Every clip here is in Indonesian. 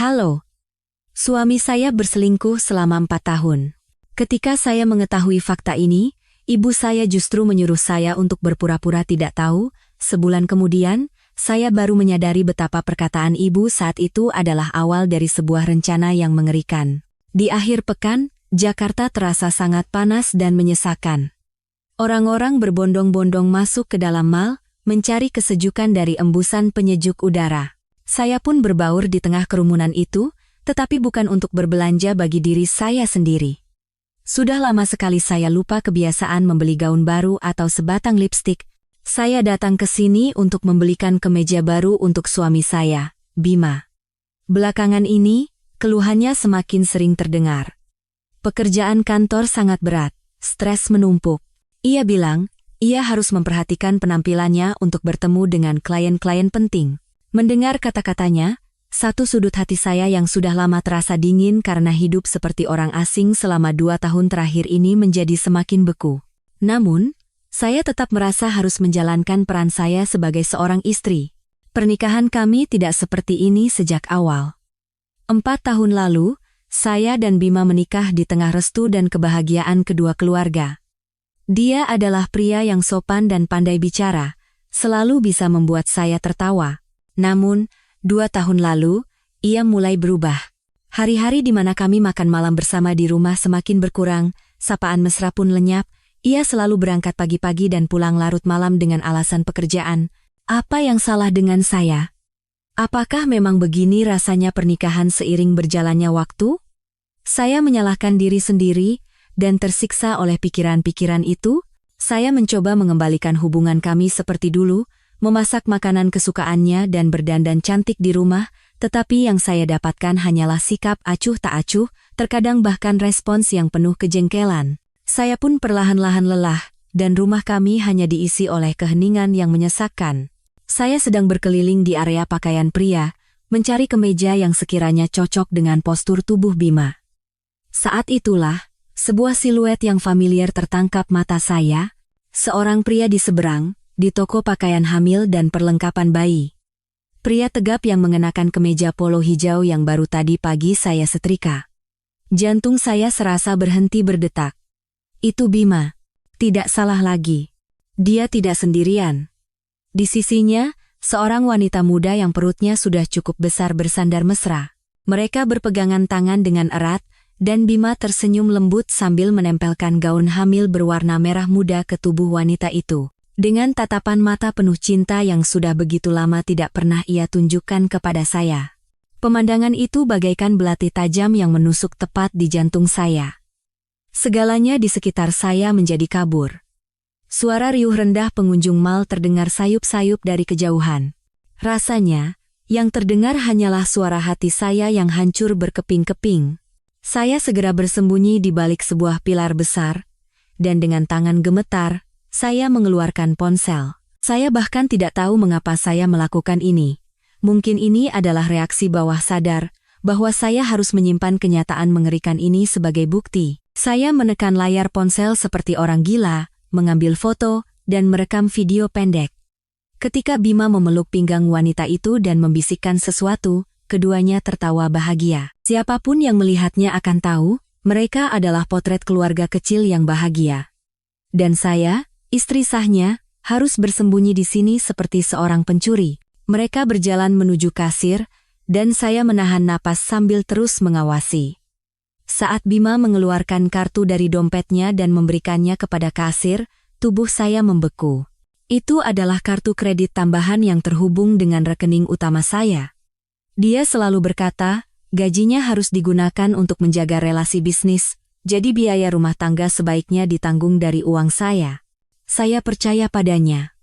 Halo, suami saya berselingkuh selama 4 tahun. Ketika saya mengetahui fakta ini, ibu saya justru menyuruh saya untuk berpura-pura tidak tahu. Sebulan kemudian, saya baru menyadari betapa perkataan ibu saat itu adalah awal dari sebuah rencana yang mengerikan. Di akhir pekan, Jakarta terasa sangat panas dan menyesakan. Orang-orang berbondong-bondong masuk ke dalam mal, mencari kesejukan dari embusan penyejuk udara. Saya pun berbaur di tengah kerumunan itu, tetapi bukan untuk berbelanja bagi diri saya sendiri. Sudah lama sekali saya lupa kebiasaan membeli gaun baru atau sebatang lipstik. Saya datang ke sini untuk membelikan kemeja baru untuk suami saya, Bima. Belakangan ini, keluhannya semakin sering terdengar. Pekerjaan kantor sangat berat, stres menumpuk. Ia bilang, ia harus memperhatikan penampilannya untuk bertemu dengan klien-klien penting. Mendengar kata-katanya, satu sudut hati saya yang sudah lama terasa dingin karena hidup seperti orang asing selama 2 tahun terakhir ini menjadi semakin beku. Namun, saya tetap merasa harus menjalankan peran saya sebagai seorang istri. Pernikahan kami tidak seperti ini sejak awal. 4 tahun lalu, saya dan Bima menikah di tengah restu dan kebahagiaan kedua keluarga. Dia adalah pria yang sopan dan pandai bicara, selalu bisa membuat saya tertawa. Namun, 2 tahun lalu, ia mulai berubah. Hari-hari di mana kami makan malam bersama di rumah semakin berkurang, sapaan mesra pun lenyap. Ia selalu berangkat pagi-pagi dan pulang larut malam dengan alasan pekerjaan. Apa yang salah dengan saya? Apakah memang begini rasanya pernikahan seiring berjalannya waktu? Saya menyalahkan diri sendiri dan tersiksa oleh pikiran-pikiran itu. Saya mencoba mengembalikan hubungan kami seperti dulu, memasak makanan kesukaannya dan berdandan cantik di rumah, tetapi yang saya dapatkan hanyalah sikap acuh tak acuh, terkadang bahkan respons yang penuh kejengkelan. Saya pun perlahan-lahan lelah, dan rumah kami hanya diisi oleh keheningan yang menyesakkan. Saya sedang berkeliling di area pakaian pria, mencari kemeja yang sekiranya cocok dengan postur tubuh Bima. Saat itulah, sebuah siluet yang familiar tertangkap mata saya, seorang pria di seberang, di toko pakaian hamil dan perlengkapan bayi. Pria tegap yang mengenakan kemeja polo hijau yang baru tadi pagi saya setrika. Jantung saya serasa berhenti berdetak. Itu Bima. Tidak salah lagi. Dia tidak sendirian. Di sisinya, seorang wanita muda yang perutnya sudah cukup besar bersandar mesra. Mereka berpegangan tangan dengan erat, dan Bima tersenyum lembut sambil menempelkan gaun hamil berwarna merah muda ke tubuh wanita itu. Dengan tatapan mata penuh cinta yang sudah begitu lama tidak pernah ia tunjukkan kepada saya. Pemandangan itu bagaikan belati tajam yang menusuk tepat di jantung saya. Segalanya di sekitar saya menjadi kabur. Suara riuh rendah pengunjung mal terdengar sayup-sayup dari kejauhan. Rasanya, yang terdengar hanyalah suara hati saya yang hancur berkeping-keping. Saya segera bersembunyi di balik sebuah pilar besar, dan dengan tangan gemetar, saya mengeluarkan ponsel. Saya bahkan tidak tahu mengapa saya melakukan ini. Mungkin ini adalah reaksi bawah sadar, bahwa saya harus menyimpan kenyataan mengerikan ini sebagai bukti. Saya menekan layar ponsel seperti orang gila, mengambil foto, dan merekam video pendek. Ketika Bima memeluk pinggang wanita itu dan membisikkan sesuatu, keduanya tertawa bahagia. Siapapun yang melihatnya akan tahu, mereka adalah potret keluarga kecil yang bahagia. Dan saya, istri sahnya, harus bersembunyi di sini seperti seorang pencuri. Mereka berjalan menuju kasir, dan saya menahan napas sambil terus mengawasi. Saat Bima mengeluarkan kartu dari dompetnya dan memberikannya kepada kasir, tubuh saya membeku. Itu adalah kartu kredit tambahan yang terhubung dengan rekening utama saya. Dia selalu berkata, gajinya harus digunakan untuk menjaga relasi bisnis, jadi biaya rumah tangga sebaiknya ditanggung dari uang saya. Saya percaya padanya.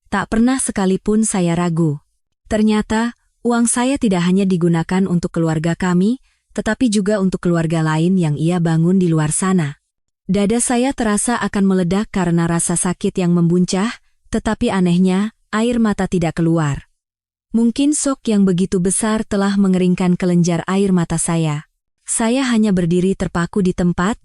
Tak pernah sekalipun saya ragu. Ternyata, uang saya tidak hanya digunakan untuk keluarga kami, tetapi juga untuk keluarga lain yang ia bangun di luar sana. Dada saya terasa akan meledak karena rasa sakit yang membuncah, tetapi anehnya, air mata tidak keluar. Mungkin shock yang begitu besar telah mengeringkan kelenjar air mata saya. Saya hanya berdiri terpaku di tempat,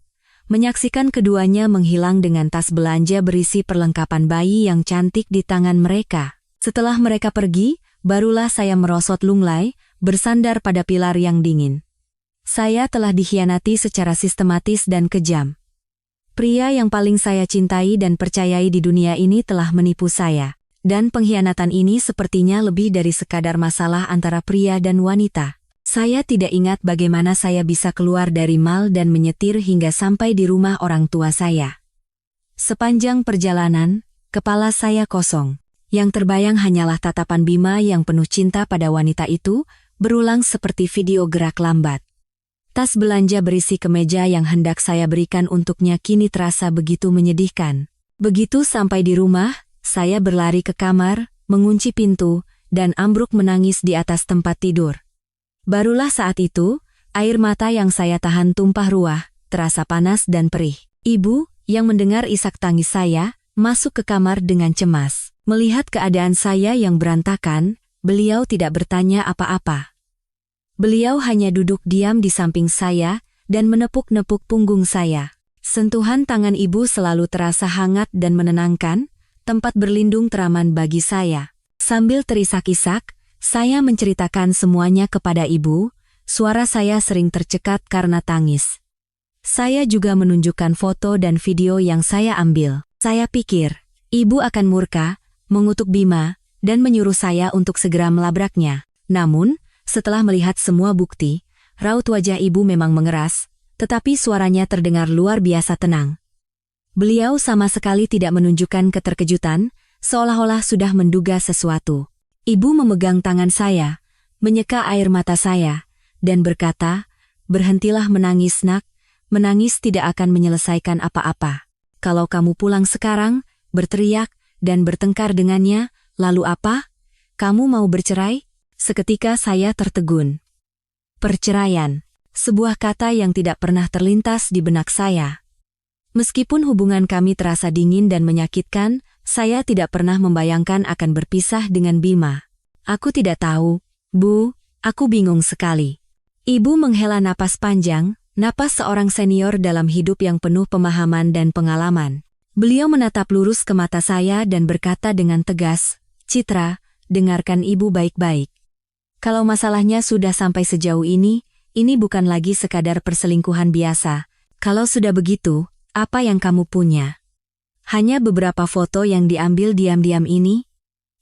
menyaksikan keduanya menghilang dengan tas belanja berisi perlengkapan bayi yang cantik di tangan mereka. Setelah mereka pergi, barulah saya merosot lunglai, bersandar pada pilar yang dingin. Saya telah dikhianati secara sistematis dan kejam. Pria yang paling saya cintai dan percayai di dunia ini telah menipu saya. Dan pengkhianatan ini sepertinya lebih dari sekadar masalah antara pria dan wanita. Saya tidak ingat bagaimana saya bisa keluar dari mal dan menyetir hingga sampai di rumah orang tua saya. Sepanjang perjalanan, kepala saya kosong. Yang terbayang hanyalah tatapan Bima yang penuh cinta pada wanita itu, berulang seperti video gerak lambat. Tas belanja berisi kemeja yang hendak saya berikan untuknya kini terasa begitu menyedihkan. Begitu sampai di rumah, saya berlari ke kamar, mengunci pintu, dan ambruk menangis di atas tempat tidur. Barulah saat itu, air mata yang saya tahan tumpah ruah, terasa panas dan perih. Ibu, yang mendengar isak tangis saya, masuk ke kamar dengan cemas. Melihat keadaan saya yang berantakan, beliau tidak bertanya apa-apa. Beliau hanya duduk diam di samping saya, dan menepuk-nepuk punggung saya. Sentuhan tangan ibu selalu terasa hangat dan menenangkan, tempat berlindung teraman bagi saya. Sambil terisak-isak, saya menceritakan semuanya kepada ibu, suara saya sering tercekat karena tangis. Saya juga menunjukkan foto dan video yang saya ambil. Saya pikir, ibu akan murka, mengutuk Bima, dan menyuruh saya untuk segera melabraknya. Namun, setelah melihat semua bukti, raut wajah ibu memang mengeras, tetapi suaranya terdengar luar biasa tenang. Beliau sama sekali tidak menunjukkan keterkejutan, seolah-olah sudah menduga sesuatu. Ibu memegang tangan saya, menyeka air mata saya, dan berkata, "Berhentilah menangis, nak. Menangis tidak akan menyelesaikan apa-apa. Kalau kamu pulang sekarang, berteriak, dan bertengkar dengannya, lalu apa? Kamu mau bercerai?" Seketika saya tertegun. Perceraian, sebuah kata yang tidak pernah terlintas di benak saya. Meskipun hubungan kami terasa dingin dan menyakitkan, saya tidak pernah membayangkan akan berpisah dengan Bima. Aku tidak tahu, Bu, aku bingung sekali. Ibu menghela napas panjang, napas seorang senior dalam hidup yang penuh pemahaman dan pengalaman. Beliau menatap lurus ke mata saya dan berkata dengan tegas, "Citra, dengarkan ibu baik-baik. Kalau masalahnya sudah sampai sejauh ini bukan lagi sekadar perselingkuhan biasa. Kalau sudah begitu, apa yang kamu punya? Hanya beberapa foto yang diambil diam-diam ini?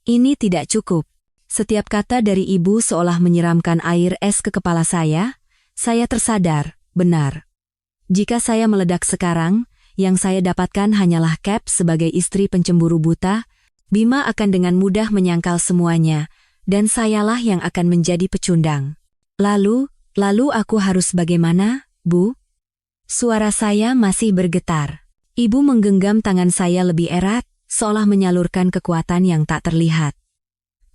Ini tidak cukup." Setiap kata dari ibu seolah menyiramkan air es ke kepala saya tersadar, benar. Jika saya meledak sekarang, yang saya dapatkan hanyalah Cap sebagai istri pencemburu buta, Bima akan dengan mudah menyangkal semuanya, dan sayalah yang akan menjadi pecundang. Lalu aku harus bagaimana, Bu? Suara saya masih bergetar. Ibu menggenggam tangan saya lebih erat, seolah menyalurkan kekuatan yang tak terlihat.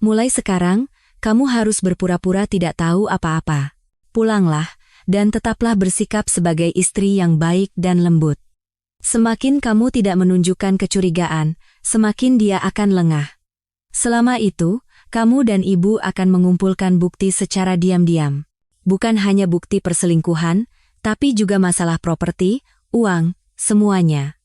"Mulai sekarang, kamu harus berpura-pura tidak tahu apa-apa. Pulanglah, dan tetaplah bersikap sebagai istri yang baik dan lembut. Semakin kamu tidak menunjukkan kecurigaan, semakin dia akan lengah. Selama itu, kamu dan ibu akan mengumpulkan bukti secara diam-diam. Bukan hanya bukti perselingkuhan, tapi juga masalah properti, uang, semuanya.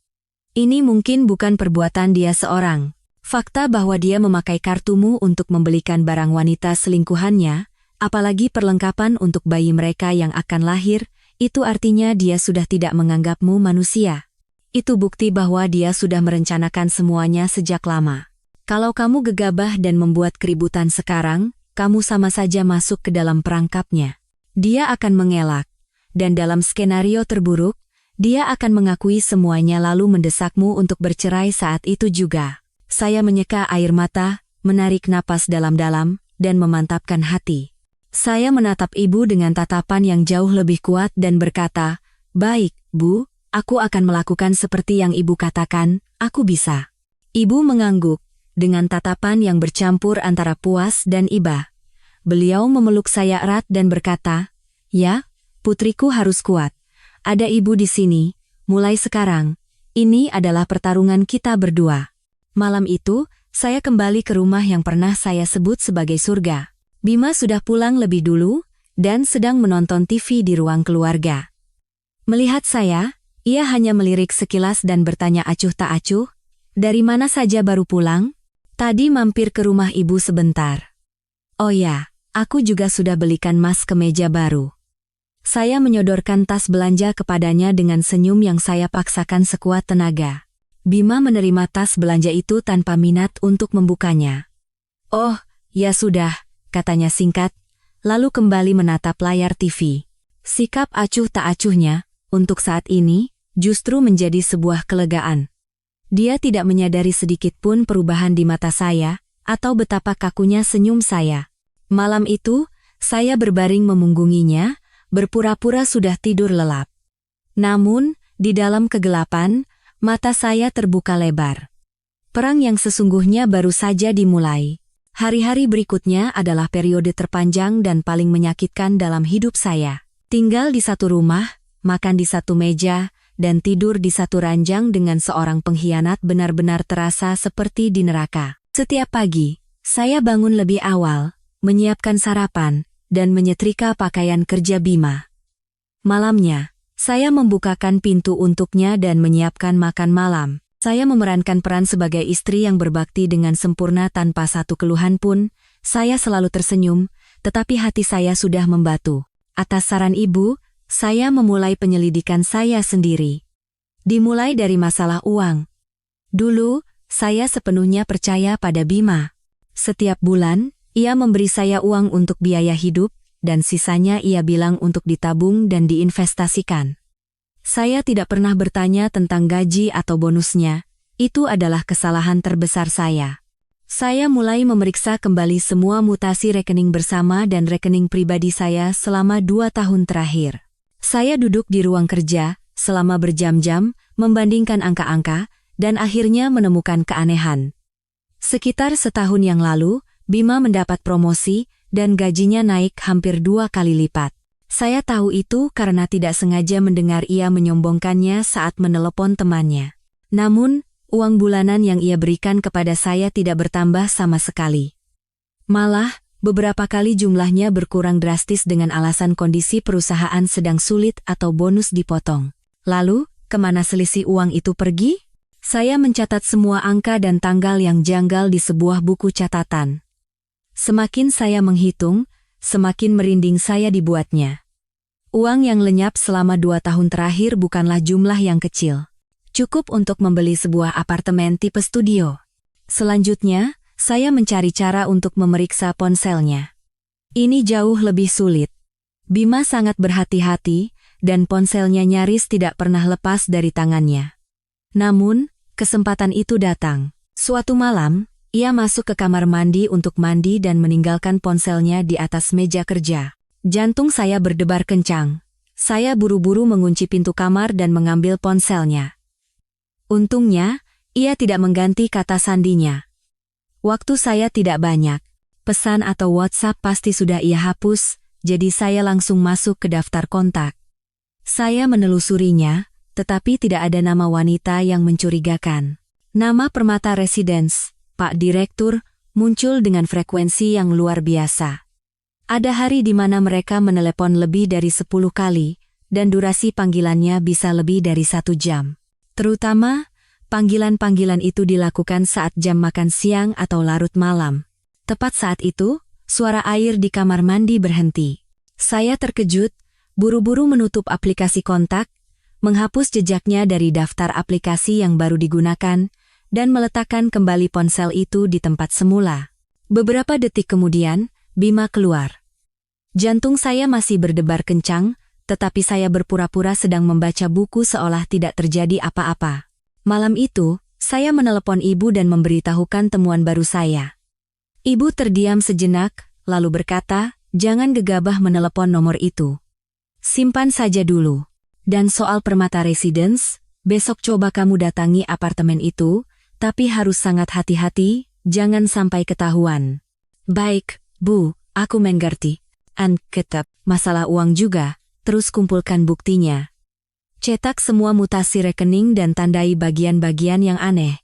Ini mungkin bukan perbuatan dia seorang. Fakta bahwa dia memakai kartumu untuk membelikan barang wanita selingkuhannya, apalagi perlengkapan untuk bayi mereka yang akan lahir, itu artinya dia sudah tidak menganggapmu manusia. Itu bukti bahwa dia sudah merencanakan semuanya sejak lama. Kalau kamu gegabah dan membuat keributan sekarang, kamu sama saja masuk ke dalam perangkapnya. Dia akan mengelak. Dan dalam skenario terburuk, dia akan mengakui semuanya lalu mendesakmu untuk bercerai saat itu juga. Saya menyeka air mata, menarik napas dalam-dalam, dan memantapkan hati. Saya menatap ibu dengan tatapan yang jauh lebih kuat dan berkata, "Baik, Bu, aku akan melakukan seperti yang ibu katakan, aku bisa." Ibu mengangguk, dengan tatapan yang bercampur antara puas dan iba. Beliau memeluk saya erat dan berkata, "Ya, putriku harus kuat. Ada ibu di sini, mulai sekarang. Ini adalah pertarungan kita berdua." Malam itu, saya kembali ke rumah yang pernah saya sebut sebagai surga. Bima sudah pulang lebih dulu, dan sedang menonton TV di ruang keluarga. Melihat saya, ia hanya melirik sekilas dan bertanya acuh tak acuh, "Dari mana saja baru pulang?" "Tadi mampir ke rumah ibu sebentar." "Oh ya, Aku juga sudah belikan Mas kemeja baru. Saya menyodorkan tas belanja kepadanya dengan senyum yang saya paksakan sekuat tenaga. Bima menerima tas belanja itu tanpa minat untuk membukanya. "Oh, ya sudah," katanya singkat, lalu kembali menatap layar TV. Sikap acuh tak acuhnya, untuk saat ini, justru menjadi sebuah kelegaan. Dia tidak menyadari sedikit pun perubahan di mata saya, atau betapa kakunya senyum saya. Malam itu, saya berbaring memunggunginya, berpura-pura sudah tidur lelap. Namun, di dalam kegelapan, mata saya terbuka lebar. Perang yang sesungguhnya baru saja dimulai. Hari-hari berikutnya adalah periode terpanjang dan paling menyakitkan dalam hidup saya. Tinggal di satu rumah, makan di satu meja, dan tidur di satu ranjang dengan seorang pengkhianat benar-benar terasa seperti di neraka. Setiap pagi, saya bangun lebih awal, menyiapkan sarapan, dan menyetrika pakaian kerja Bima. Malamnya, saya membukakan pintu untuknya dan menyiapkan makan malam. Saya memerankan peran sebagai istri yang berbakti dengan sempurna tanpa satu keluhan pun. Saya selalu tersenyum, tetapi hati saya sudah membatu. Atas saran ibu, saya memulai penyelidikan saya sendiri. Dimulai dari masalah uang. Dulu, saya sepenuhnya percaya pada Bima. Setiap bulan, ia memberi saya uang untuk biaya hidup, dan sisanya ia bilang untuk ditabung dan diinvestasikan. Saya tidak pernah bertanya tentang gaji atau bonusnya, itu adalah kesalahan terbesar saya. Saya mulai memeriksa kembali semua mutasi rekening bersama dan rekening pribadi saya selama 2 tahun terakhir. Saya duduk di ruang kerja, selama berjam-jam, membandingkan angka-angka, dan akhirnya menemukan keanehan. Sekitar setahun yang lalu, Bima mendapat promosi, dan gajinya naik hampir 2 kali lipat. Saya tahu itu karena tidak sengaja mendengar ia menyombongkannya saat menelepon temannya. Namun, uang bulanan yang ia berikan kepada saya tidak bertambah sama sekali. Malah, beberapa kali jumlahnya berkurang drastis dengan alasan kondisi perusahaan sedang sulit atau bonus dipotong. Lalu, kemana selisih uang itu pergi? Saya mencatat semua angka dan tanggal yang janggal di sebuah buku catatan. Semakin saya menghitung, semakin merinding saya dibuatnya. Uang yang lenyap selama 2 tahun terakhir bukanlah jumlah yang kecil. Cukup untuk membeli sebuah apartemen tipe studio. Selanjutnya, saya mencari cara untuk memeriksa ponselnya. Ini jauh lebih sulit. Bima sangat berhati-hati, dan ponselnya nyaris tidak pernah lepas dari tangannya. Namun, kesempatan itu datang. Suatu malam, ia masuk ke kamar mandi untuk mandi dan meninggalkan ponselnya di atas meja kerja. Jantung saya berdebar kencang. Saya buru-buru mengunci pintu kamar dan mengambil ponselnya. Untungnya, ia tidak mengganti kata sandinya. Waktu saya tidak banyak. Pesan atau WhatsApp pasti sudah ia hapus, jadi saya langsung masuk ke daftar kontak. Saya menelusurinya, tetapi tidak ada nama wanita yang mencurigakan. Nama Permata Residence, Pak Direktur, muncul dengan frekuensi yang luar biasa. Ada hari di mana mereka menelepon lebih dari 10 kali, dan durasi panggilannya bisa lebih dari 1 jam. Terutama, panggilan-panggilan itu dilakukan saat jam makan siang atau larut malam. Tepat saat itu, suara air di kamar mandi berhenti. Saya terkejut, buru-buru menutup aplikasi kontak, menghapus jejaknya dari daftar aplikasi yang baru digunakan, dan meletakkan kembali ponsel itu di tempat semula. Beberapa detik kemudian, Bima keluar. Jantung saya masih berdebar kencang, tetapi saya berpura-pura sedang membaca buku seolah tidak terjadi apa-apa. Malam itu, saya menelepon ibu dan memberitahukan temuan baru saya. Ibu terdiam sejenak, lalu berkata, "Jangan gegabah menelepon nomor itu. Simpan saja dulu. Dan soal Permata Residence, besok coba kamu datangi apartemen itu, tapi harus sangat hati-hati, jangan sampai ketahuan." "Baik, Bu, aku mengerti." Ketep, masalah uang juga, terus kumpulkan buktinya. Cetak semua mutasi rekening dan tandai bagian-bagian yang aneh.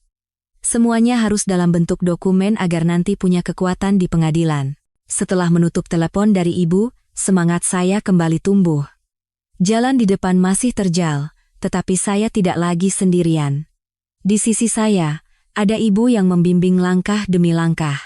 Semuanya harus dalam bentuk dokumen agar nanti punya kekuatan di pengadilan. Setelah menutup telepon dari ibu, semangat saya kembali tumbuh. Jalan di depan masih terjal, tetapi saya tidak lagi sendirian. Di sisi saya, ada ibu yang membimbing langkah demi langkah.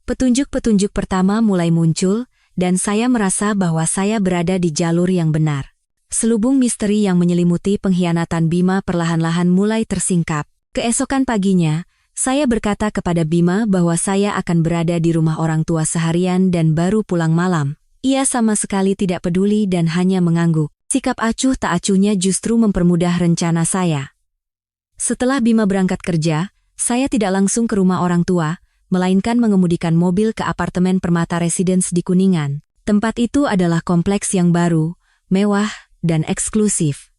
Petunjuk-petunjuk pertama mulai muncul, dan saya merasa bahwa saya berada di jalur yang benar. Selubung misteri yang menyelimuti pengkhianatan Bima perlahan-lahan mulai tersingkap. Keesokan paginya, saya berkata kepada Bima bahwa saya akan berada di rumah orang tua seharian dan baru pulang malam. Ia sama sekali tidak peduli dan hanya mengangguk. Sikap acuh tak acuhnya justru mempermudah rencana saya. Setelah Bima berangkat kerja, saya tidak langsung ke rumah orang tua, melainkan mengemudikan mobil ke apartemen Permata Residence di Kuningan. Tempat itu adalah kompleks yang baru, mewah, dan eksklusif.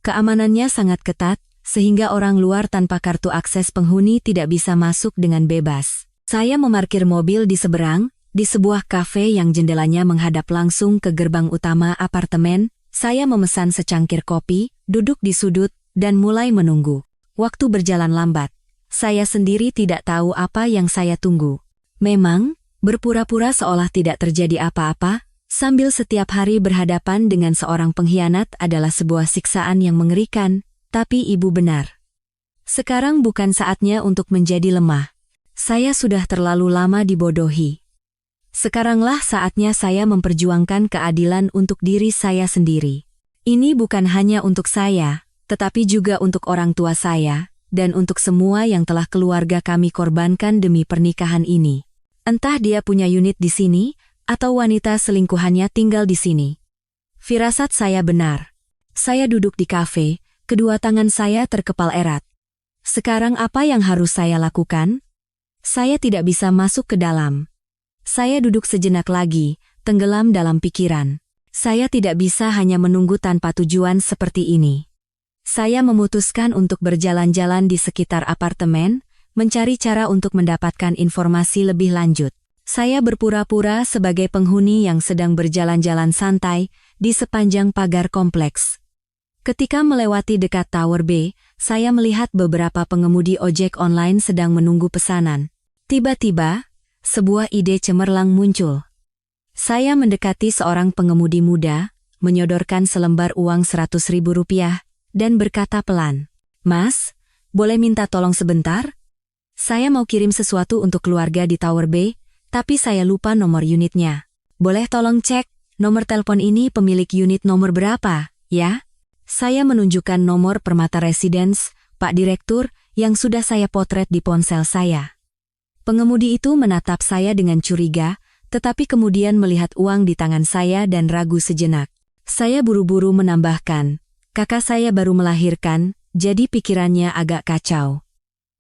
Keamanannya sangat ketat, sehingga orang luar tanpa kartu akses penghuni tidak bisa masuk dengan bebas. Saya memarkir mobil di seberang, di sebuah kafe yang jendelanya menghadap langsung ke gerbang utama apartemen. Saya memesan secangkir kopi, duduk di sudut, dan mulai menunggu. Waktu berjalan lambat. Saya sendiri tidak tahu apa yang saya tunggu. Memang, berpura-pura seolah tidak terjadi apa-apa, sambil setiap hari berhadapan dengan seorang pengkhianat adalah sebuah siksaan yang mengerikan, tapi ibu benar. Sekarang bukan saatnya untuk menjadi lemah. Saya sudah terlalu lama dibodohi. Sekaranglah saatnya saya memperjuangkan keadilan untuk diri saya sendiri. Ini bukan hanya untuk saya, tetapi juga untuk orang tua saya, dan untuk semua yang telah keluarga kami korbankan demi pernikahan ini. Entah dia punya unit di sini, atau wanita selingkuhannya tinggal di sini. Firasat saya benar. Saya duduk di kafe, kedua tangan saya terkepal erat. Sekarang apa yang harus saya lakukan? Saya tidak bisa masuk ke dalam. Saya duduk sejenak lagi, tenggelam dalam pikiran. Saya tidak bisa hanya menunggu tanpa tujuan seperti ini. Saya memutuskan untuk berjalan-jalan di sekitar apartemen, mencari cara untuk mendapatkan informasi lebih lanjut. Saya berpura-pura sebagai penghuni yang sedang berjalan-jalan santai di sepanjang pagar kompleks. Ketika melewati dekat Tower B, saya melihat beberapa pengemudi ojek online sedang menunggu pesanan. Tiba-tiba, sebuah ide cemerlang muncul. Saya mendekati seorang pengemudi muda, menyodorkan selembar uang Rp100.000, dan berkata pelan, "Mas, boleh minta tolong sebentar? Saya mau kirim sesuatu untuk keluarga di Tower B, tapi saya lupa nomor unitnya. Boleh tolong cek, nomor telepon ini pemilik unit nomor berapa, ya?" Saya menunjukkan nomor Permata Residence, Pak Direktur, yang sudah saya potret di ponsel saya. Pengemudi itu menatap saya dengan curiga, tetapi kemudian melihat uang di tangan saya dan ragu sejenak. Saya buru-buru menambahkan, "Kakak saya baru melahirkan, jadi pikirannya agak kacau.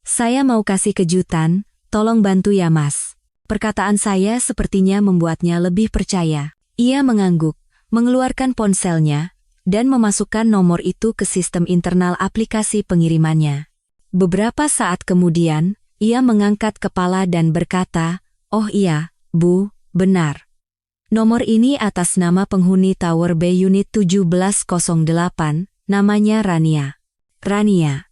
Saya mau kasih kejutan, tolong bantu ya Mas." Perkataan saya sepertinya membuatnya lebih percaya. Ia mengangguk, mengeluarkan ponselnya, dan memasukkan nomor itu ke sistem internal aplikasi pengirimannya. Beberapa saat kemudian, ia mengangkat kepala dan berkata, "Oh iya, Bu, benar. Nomor ini atas nama penghuni Tower B Unit 1708, namanya Rania." Rania.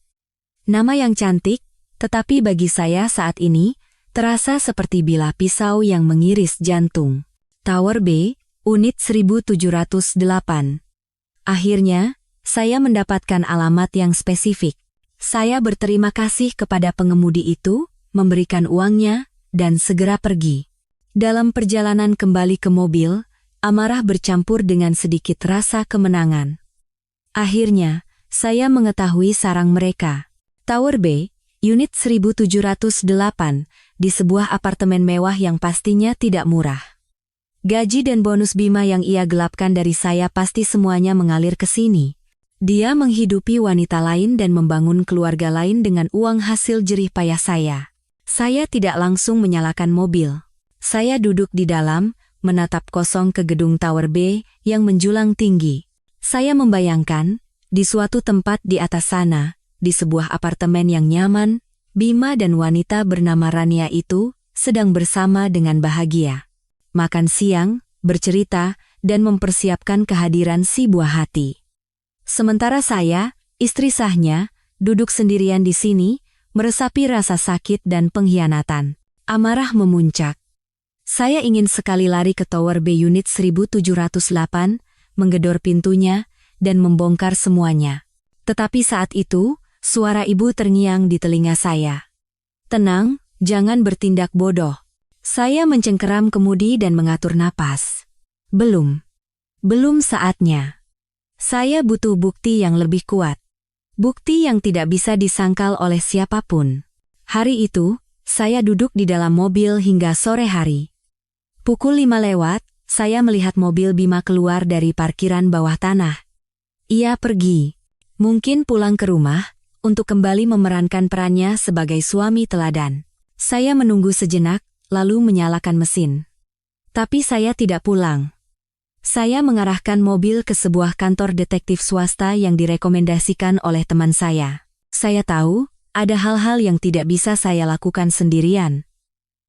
Nama yang cantik, tetapi bagi saya saat ini, terasa seperti bilah pisau yang mengiris jantung. Tower B, Unit 1708. Akhirnya, saya mendapatkan alamat yang spesifik. Saya berterima kasih kepada pengemudi itu, memberikan uangnya, dan segera pergi. Dalam perjalanan kembali ke mobil, amarah bercampur dengan sedikit rasa kemenangan. Akhirnya, saya mengetahui sarang mereka. Tower B, Unit 1708, di sebuah apartemen mewah yang pastinya tidak murah. Gaji dan bonus Bima yang ia gelapkan dari saya pasti semuanya mengalir ke sini. Dia menghidupi wanita lain dan membangun keluarga lain dengan uang hasil jerih payah saya. Saya tidak langsung menyalakan mobil. Saya duduk di dalam, menatap kosong ke gedung Tower B yang menjulang tinggi. Saya membayangkan, di suatu tempat di atas sana, di sebuah apartemen yang nyaman, Bima dan wanita bernama Rania itu sedang bersama dengan bahagia. Makan siang, bercerita, dan mempersiapkan kehadiran si buah hati. Sementara saya, istri sahnya, duduk sendirian di sini, meresapi rasa sakit dan pengkhianatan. Amarah memuncak. Saya ingin sekali lari ke Tower B Unit 1708, menggedor pintunya, dan membongkar semuanya. Tetapi saat itu, suara ibu terngiang di telinga saya. "Tenang, jangan bertindak bodoh." Saya mencengkeram kemudi dan mengatur napas. Belum. Belum saatnya. Saya butuh bukti yang lebih kuat. Bukti yang tidak bisa disangkal oleh siapapun. Hari itu, saya duduk di dalam mobil hingga sore hari. Pukul 5 lewat, saya melihat mobil Bima keluar dari parkiran bawah tanah. Ia pergi. Mungkin pulang ke rumah, untuk kembali memerankan perannya sebagai suami teladan. Saya menunggu sejenak, lalu menyalakan mesin. Tapi saya tidak pulang. Saya mengarahkan mobil ke sebuah kantor detektif swasta yang direkomendasikan oleh teman saya. Saya tahu, ada hal-hal yang tidak bisa saya lakukan sendirian.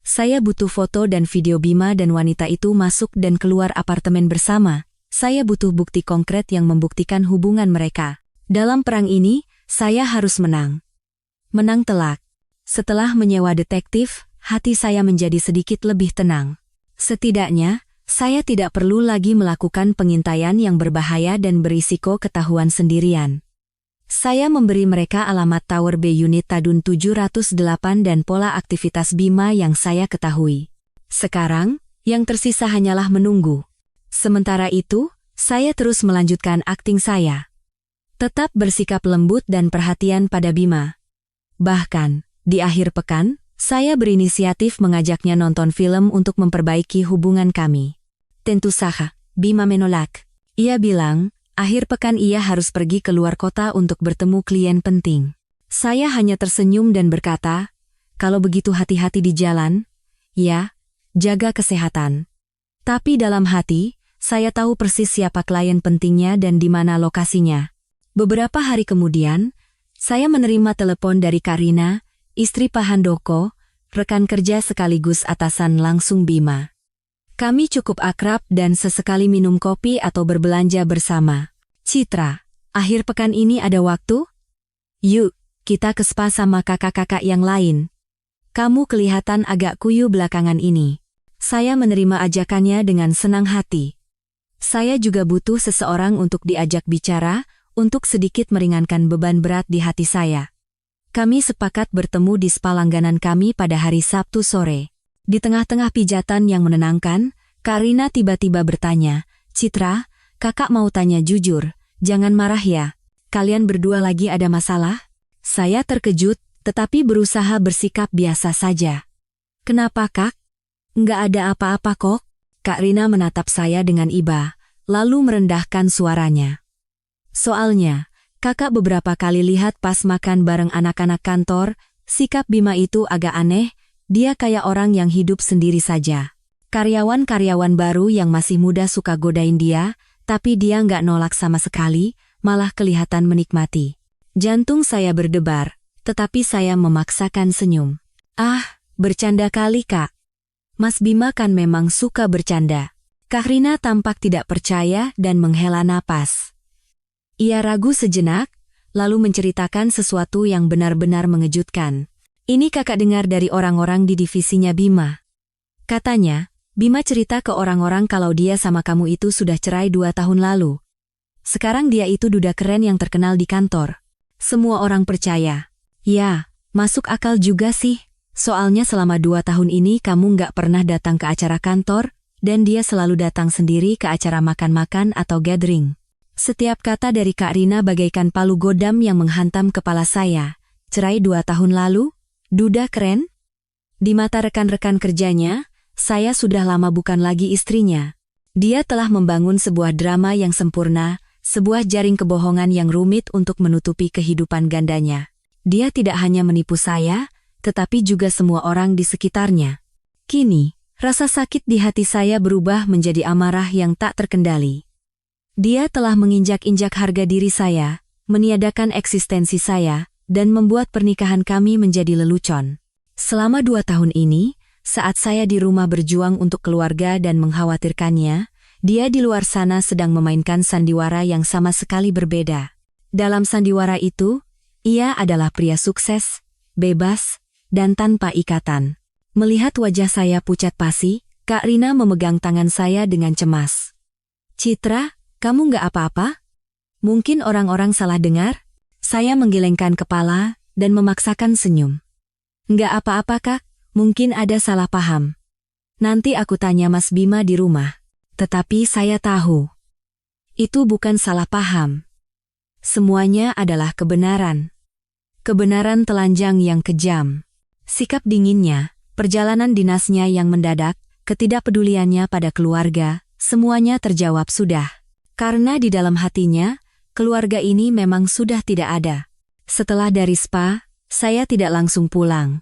Saya butuh foto dan video Bima dan wanita itu masuk dan keluar apartemen bersama. Saya butuh bukti konkret yang membuktikan hubungan mereka. Dalam perang ini, saya harus menang. Menang telak. Setelah menyewa detektif, hati saya menjadi sedikit lebih tenang. Setidaknya, saya tidak perlu lagi melakukan pengintaian yang berbahaya dan berisiko ketahuan sendirian. Saya memberi mereka alamat Tower B Unit Tadun 708 dan pola aktivitas Bima yang saya ketahui. Sekarang, yang tersisa hanyalah menunggu. Sementara itu, saya terus melanjutkan akting saya. Tetap bersikap lembut dan perhatian pada Bima. Bahkan, di akhir pekan, saya berinisiatif mengajaknya nonton film untuk memperbaiki hubungan kami. Tentu saja, Bima menolak. Ia bilang, akhir pekan ia harus pergi ke luar kota untuk bertemu klien penting. Saya hanya tersenyum dan berkata, kalau begitu hati-hati di jalan, ya, jaga kesehatan. Tapi dalam hati, saya tahu persis siapa klien pentingnya dan di mana lokasinya. Beberapa hari kemudian, saya menerima telepon dari Karina, istri Pak Handoko, rekan kerja sekaligus atasan langsung Bima. Kami cukup akrab dan sesekali minum kopi atau berbelanja bersama. Citra, akhir pekan ini ada waktu? Yuk, kita ke spa sama kakak-kakak yang lain. Kamu kelihatan agak kuyu belakangan ini. Saya menerima ajakannya dengan senang hati. Saya juga butuh seseorang untuk diajak bicara, untuk sedikit meringankan beban berat di hati saya. Kami sepakat bertemu di spa langganan kami pada hari Sabtu sore. Di tengah-tengah pijatan yang menenangkan, Karina tiba-tiba bertanya, Citra, kakak mau tanya jujur, jangan marah ya. Kalian berdua lagi ada masalah? Saya terkejut, tetapi berusaha bersikap biasa saja. Kenapa kak? Nggak ada apa-apa kok. Kak Rina menatap saya dengan iba, lalu merendahkan suaranya. Soalnya, kakak beberapa kali lihat pas makan bareng anak-anak kantor, sikap Bima itu agak aneh, dia kayak orang yang hidup sendiri saja. Karyawan-karyawan baru yang masih muda suka godain dia, tapi dia nggak nolak sama sekali, malah kelihatan menikmati. Jantung saya berdebar, tetapi saya memaksakan senyum. Ah, bercanda kali kak. Mas Bima kan memang suka bercanda. Kak Rina tampak tidak percaya dan menghela napas. Ia ragu sejenak, lalu menceritakan sesuatu yang benar-benar mengejutkan. Ini kakak dengar dari orang-orang di divisinya Bima. Katanya, Bima cerita ke orang-orang kalau dia sama kamu itu sudah cerai 2 tahun lalu. Sekarang dia itu duda keren yang terkenal di kantor. Semua orang percaya. Ya, masuk akal juga sih. Soalnya selama 2 tahun ini kamu nggak pernah datang ke acara kantor, dan dia selalu datang sendiri ke acara makan-makan atau gathering. Setiap kata dari Kak Rina bagaikan palu godam yang menghantam kepala saya. Cerai 2 tahun lalu? Duda keren? Di mata rekan-rekan kerjanya, saya sudah lama bukan lagi istrinya. Dia telah membangun sebuah drama yang sempurna, sebuah jaring kebohongan yang rumit untuk menutupi kehidupan gandanya. Dia tidak hanya menipu saya, tetapi juga semua orang di sekitarnya. Kini, rasa sakit di hati saya berubah menjadi amarah yang tak terkendali. Dia telah menginjak-injak harga diri saya, meniadakan eksistensi saya, dan membuat pernikahan kami menjadi lelucon. Selama 2 tahun ini, saat saya di rumah berjuang untuk keluarga dan mengkhawatirkannya, dia di luar sana sedang memainkan sandiwara yang sama sekali berbeda. Dalam sandiwara itu, ia adalah pria sukses, bebas, dan tanpa ikatan. Melihat wajah saya pucat pasi, Kak Rina memegang tangan saya dengan cemas. Citra, kamu nggak apa-apa? Mungkin orang-orang salah dengar? Saya menggelengkan kepala dan memaksakan senyum. Nggak apa-apa kak, mungkin ada salah paham. Nanti aku tanya Mas Bima di rumah. Tetapi saya tahu, itu bukan salah paham. Semuanya adalah kebenaran. Kebenaran telanjang yang kejam. Sikap dinginnya, perjalanan dinasnya yang mendadak, ketidakpeduliannya pada keluarga, semuanya terjawab sudah. Karena di dalam hatinya, keluarga ini memang sudah tidak ada. Setelah dari spa, saya tidak langsung pulang.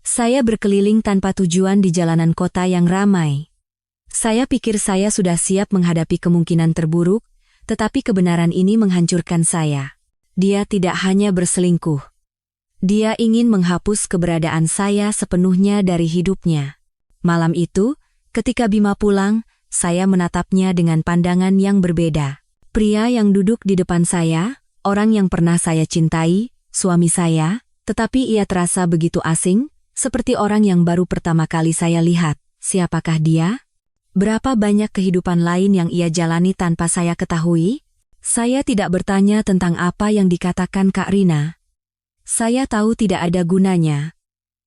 Saya berkeliling tanpa tujuan di jalanan kota yang ramai. Saya pikir saya sudah siap menghadapi kemungkinan terburuk, tetapi kebenaran ini menghancurkan saya. Dia tidak hanya berselingkuh. Dia ingin menghapus keberadaan saya sepenuhnya dari hidupnya. Malam itu, ketika Bima pulang, saya menatapnya dengan pandangan yang berbeda. Pria yang duduk di depan saya, orang yang pernah saya cintai, suami saya, tetapi ia terasa begitu asing, seperti orang yang baru pertama kali saya lihat. Siapakah dia? Berapa banyak kehidupan lain yang ia jalani tanpa saya ketahui? Saya tidak bertanya tentang apa yang dikatakan Kak Rina. Saya tahu tidak ada gunanya.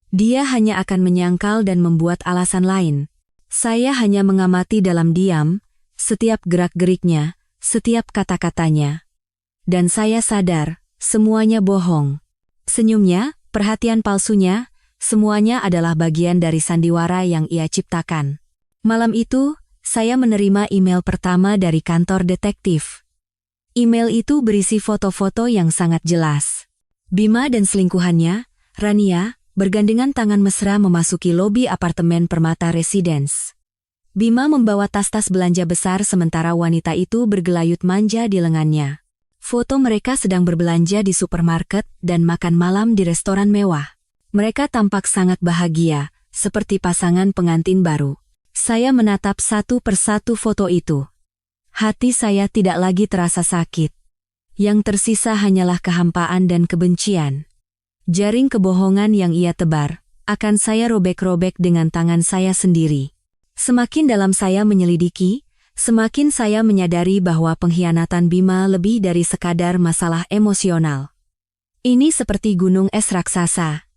Dia hanya akan menyangkal dan membuat alasan lain. Saya hanya mengamati dalam diam, setiap gerak-geriknya, setiap kata-katanya. Dan saya sadar, semuanya bohong. Senyumnya, perhatian palsunya, semuanya adalah bagian dari sandiwara yang ia ciptakan. Malam itu, saya menerima email pertama dari kantor detektif. Email itu berisi foto-foto yang sangat jelas. Bima dan selingkuhannya, Rania, bergandengan tangan mesra memasuki lobi apartemen Permata Residence. Bima membawa tas-tas belanja besar sementara wanita itu bergelayut manja di lengannya. Foto mereka sedang berbelanja di supermarket dan makan malam di restoran mewah. Mereka tampak sangat bahagia, seperti pasangan pengantin baru. Saya menatap satu persatu foto itu. Hati saya tidak lagi terasa sakit. Yang tersisa hanyalah kehampaan dan kebencian. Jaring kebohongan yang ia tebar, akan saya robek-robek dengan tangan saya sendiri. Semakin dalam saya menyelidiki, semakin saya menyadari bahwa pengkhianatan Bima lebih dari sekadar masalah emosional. Ini seperti gunung es raksasa.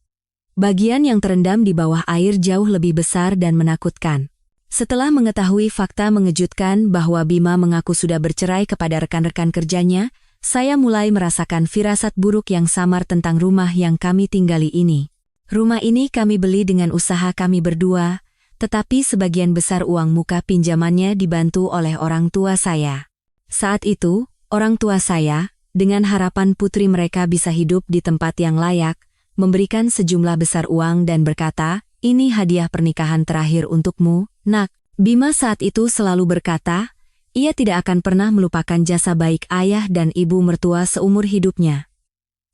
Bagian yang terendam di bawah air jauh lebih besar dan menakutkan. Setelah mengetahui fakta mengejutkan bahwa Bima mengaku sudah bercerai kepada rekan-rekan kerjanya, saya mulai merasakan firasat buruk yang samar tentang rumah yang kami tinggali ini. Rumah ini kami beli dengan usaha kami berdua, tetapi sebagian besar uang muka pinjamannya dibantu oleh orang tua saya. Saat itu, orang tua saya, dengan harapan putri mereka bisa hidup di tempat yang layak, memberikan sejumlah besar uang dan berkata, "Ini hadiah pernikahan terakhir untukmu, nak." Bima saat itu selalu berkata, ia tidak akan pernah melupakan jasa baik ayah dan ibu mertua seumur hidupnya.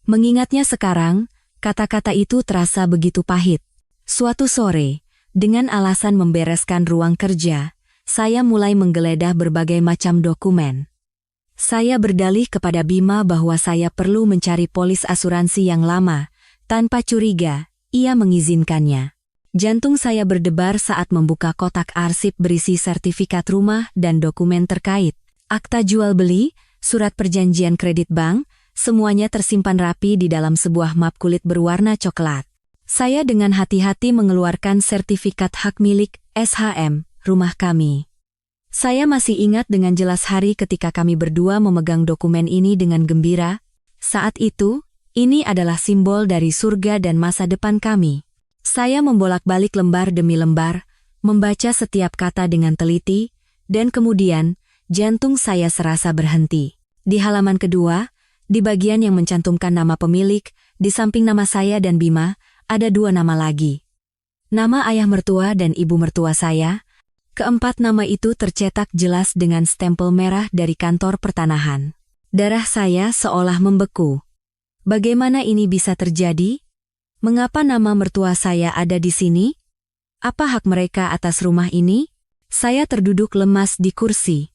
Mengingatnya sekarang, kata-kata itu terasa begitu pahit. Suatu sore, dengan alasan membereskan ruang kerja, saya mulai menggeledah berbagai macam dokumen. Saya berdalih kepada Bima bahwa saya perlu mencari polis asuransi yang lama. Tanpa curiga, ia mengizinkannya. Jantung saya berdebar saat membuka kotak arsip berisi sertifikat rumah dan dokumen terkait. Akta jual beli, surat perjanjian kredit bank, semuanya tersimpan rapi di dalam sebuah map kulit berwarna coklat. Saya dengan hati-hati mengeluarkan sertifikat hak milik SHM, rumah kami. Saya masih ingat dengan jelas hari ketika kami berdua memegang dokumen ini dengan gembira. Saat itu, ini adalah simbol dari surga dan masa depan kami. Saya membolak-balik lembar demi lembar, membaca setiap kata dengan teliti, dan kemudian, jantung saya serasa berhenti. Di halaman kedua, di bagian yang mencantumkan nama pemilik, di samping nama saya dan Bima, ada 2 nama lagi. Nama ayah mertua dan ibu mertua saya. Keempat nama itu tercetak jelas dengan stempel merah dari kantor pertanahan. Darah saya seolah membeku. Bagaimana ini bisa terjadi? Mengapa nama mertua saya ada di sini? Apa hak mereka atas rumah ini? Saya terduduk lemas di kursi.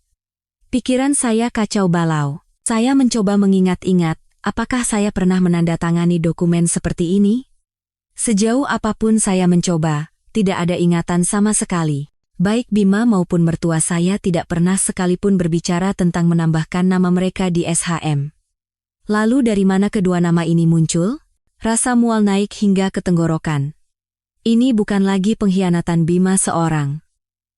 Pikiran saya kacau balau. Saya mencoba mengingat-ingat, apakah saya pernah menandatangani dokumen seperti ini? Sejauh apapun saya mencoba, tidak ada ingatan sama sekali. Baik Bima maupun mertua saya tidak pernah sekalipun berbicara tentang menambahkan nama mereka di SHM. Lalu dari mana kedua nama ini muncul? Rasa mual naik hingga ke tenggorokan. Ini bukan lagi pengkhianatan Bima seorang.